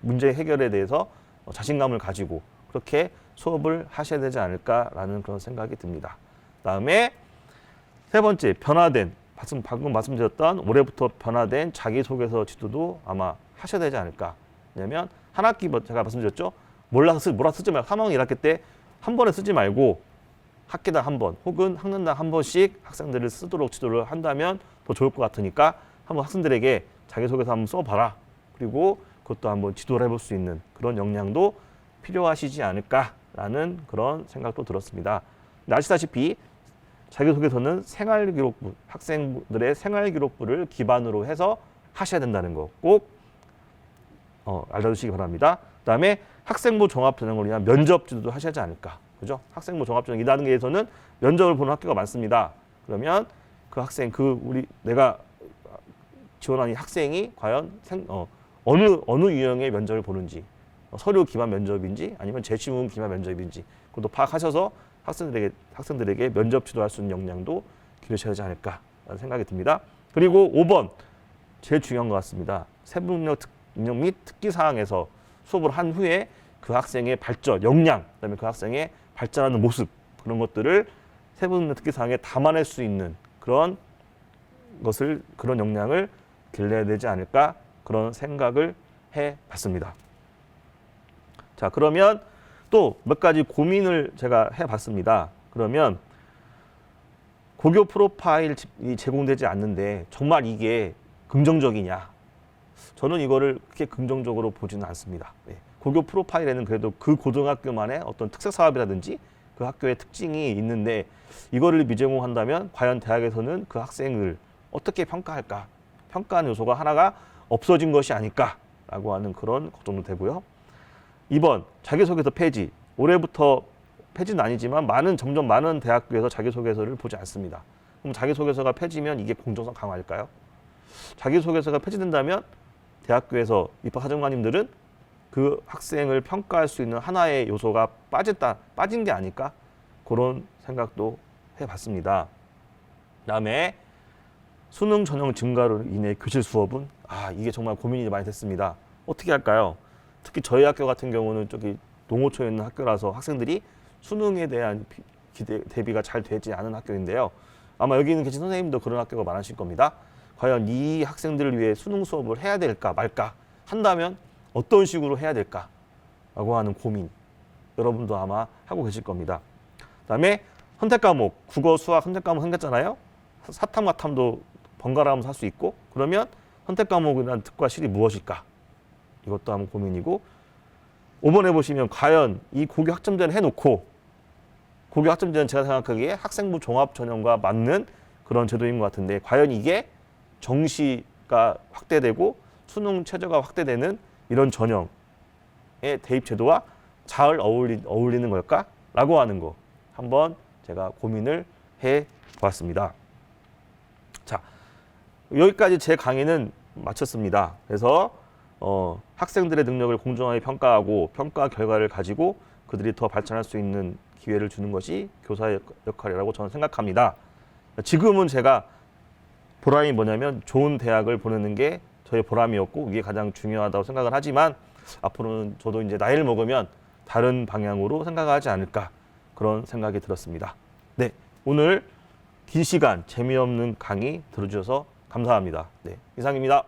Speaker 1: 문제 해결에 대해서 자신감을 가지고 그렇게 수업을 하셔야 되지 않을까라는 그런 생각이 듭니다. 그다음에 세 번째, 방금 말씀드렸던 올해부터 변화된 자기소개서 지도도 아마 하셔야 되지 않을까. 왜냐하면 한 학기 제가 말씀드렸죠. 몰라서 쓰지 말고 3학년 1학기 때 한 번에 쓰지 말고 학기당 한 번 혹은 학년당 한 번씩 학생들을 쓰도록 지도를 한다면 더 좋을 것 같으니까 한번 학생들에게 자기소개서 한번 써봐라. 그리고 그것도 한번 지도를 해볼 수 있는 그런 역량도 필요하시지 않을까라는 그런 생각도 들었습니다. 아시다시피 자기소개서는 생활기록부, 학생들의 생활기록부를 기반으로 해서 하셔야 된다는 거 꼭 알려주시기 바랍니다. 그다음에 학생부 종합전형을 위한 면접 지도도 하셔야 하지 않을까. 그죠? 학생부 종합전형 2단계에서는 면접을 보는 학교가 많습니다. 그러면 그 학생, 내가 지원한 이 학생이 과연 어느 유형의 면접을 보는지, 서류 기반 면접인지 아니면 재취문 기반 면접인지 그것도 파악하셔서 학생들에게 면접 지도할 수 있는 역량도 기르셔야 하지 않을까라는 생각이 듭니다. 그리고 5번, 제일 중요한 것 같습니다. 세부 능력 및 특기 사항에서 수업을 한 후에 그 학생의 발전, 역량, 그다음에 그 학생의 발전하는 모습 그런 것들을 세부 능력 특기 사항에 담아낼 수 있는 그런 역량을 길러야 되지 않을까 그런 생각을 해봤습니다. 자, 그러면 또 몇 가지 고민을 제가 해봤습니다. 그러면 고교 프로파일이 제공되지 않는데 정말 이게 긍정적이냐? 저는 이거를 그렇게 긍정적으로 보지는 않습니다. 고교 프로파일에는 그래도 그 고등학교만의 어떤 특색 사업이라든지 그 학교의 특징이 있는데 이거를 미제공한다면 과연 대학에서는 그 학생을 어떻게 평가할까? 평가하는 요소가 하나가 없어진 것이 아닐까라고 하는 그런 걱정도 되고요. 2번, 자기소개서 폐지. 올해부터 폐지는 아니지만 점점 많은 대학교에서 자기소개서를 보지 않습니다. 그럼 자기소개서가 폐지면 이게 공정성 강화일까요? 자기소개서가 폐지된다면 대학교에서 입학사정관님들은 그 학생을 평가할 수 있는 하나의 요소가 빠진 게 아닐까? 그런 생각도 해봤습니다. 그다음에 수능 전형 증가로 인해 교실 수업은 이게 정말 고민이 많이 됐습니다. 어떻게 할까요? 특히 저희 학교 같은 경우는 저기 농어촌에 있는 학교라서 학생들이 수능에 대한 대비가 잘 되지 않은 학교인데요. 아마 여기 있는 계신 선생님도 그런 학교가 많으실 겁니다. 과연 이 학생들을 위해 수능 수업을 해야 될까 말까 한다면 어떤 식으로 해야 될까라고 하는 고민 여러분도 아마 하고 계실 겁니다. 그다음에 선택 과목, 국어, 수학 선택 과목 생겼잖아요. 사탐, 과탐도 번갈아 가면서 할 수 있고 그러면 선택 과목이란 특과 실이 무엇일까? 이것도 한번 고민이고 5번에 보시면 과연 이 고교 학점제를 해놓고 고교 학점제는 제가 생각하기에 학생부 종합 전형과 맞는 그런 제도인 것 같은데 과연 이게 정시가 확대되고 수능 최저가 확대되는 이런 전형의 대입 제도와 잘 어울리는 걸까? 라고 하는 거 한번 제가 고민을 해보았습니다. 자, 여기까지 제 강의는 마쳤습니다. 그래서 학생들의 능력을 공정하게 평가하고 평가 결과를 가지고 그들이 더 발전할 수 있는 기회를 주는 것이 교사의 역할이라고 저는 생각합니다. 지금은 제가 보람이 뭐냐면 좋은 대학을 보내는 게 저의 보람이었고 이게 가장 중요하다고 생각을 하지만 앞으로는 저도 이제 나이를 먹으면 다른 방향으로 생각하지 않을까 그런 생각이 들었습니다. 네, 오늘 긴 시간 재미없는 강의 들어주셔서 감사합니다. 네, 이상입니다.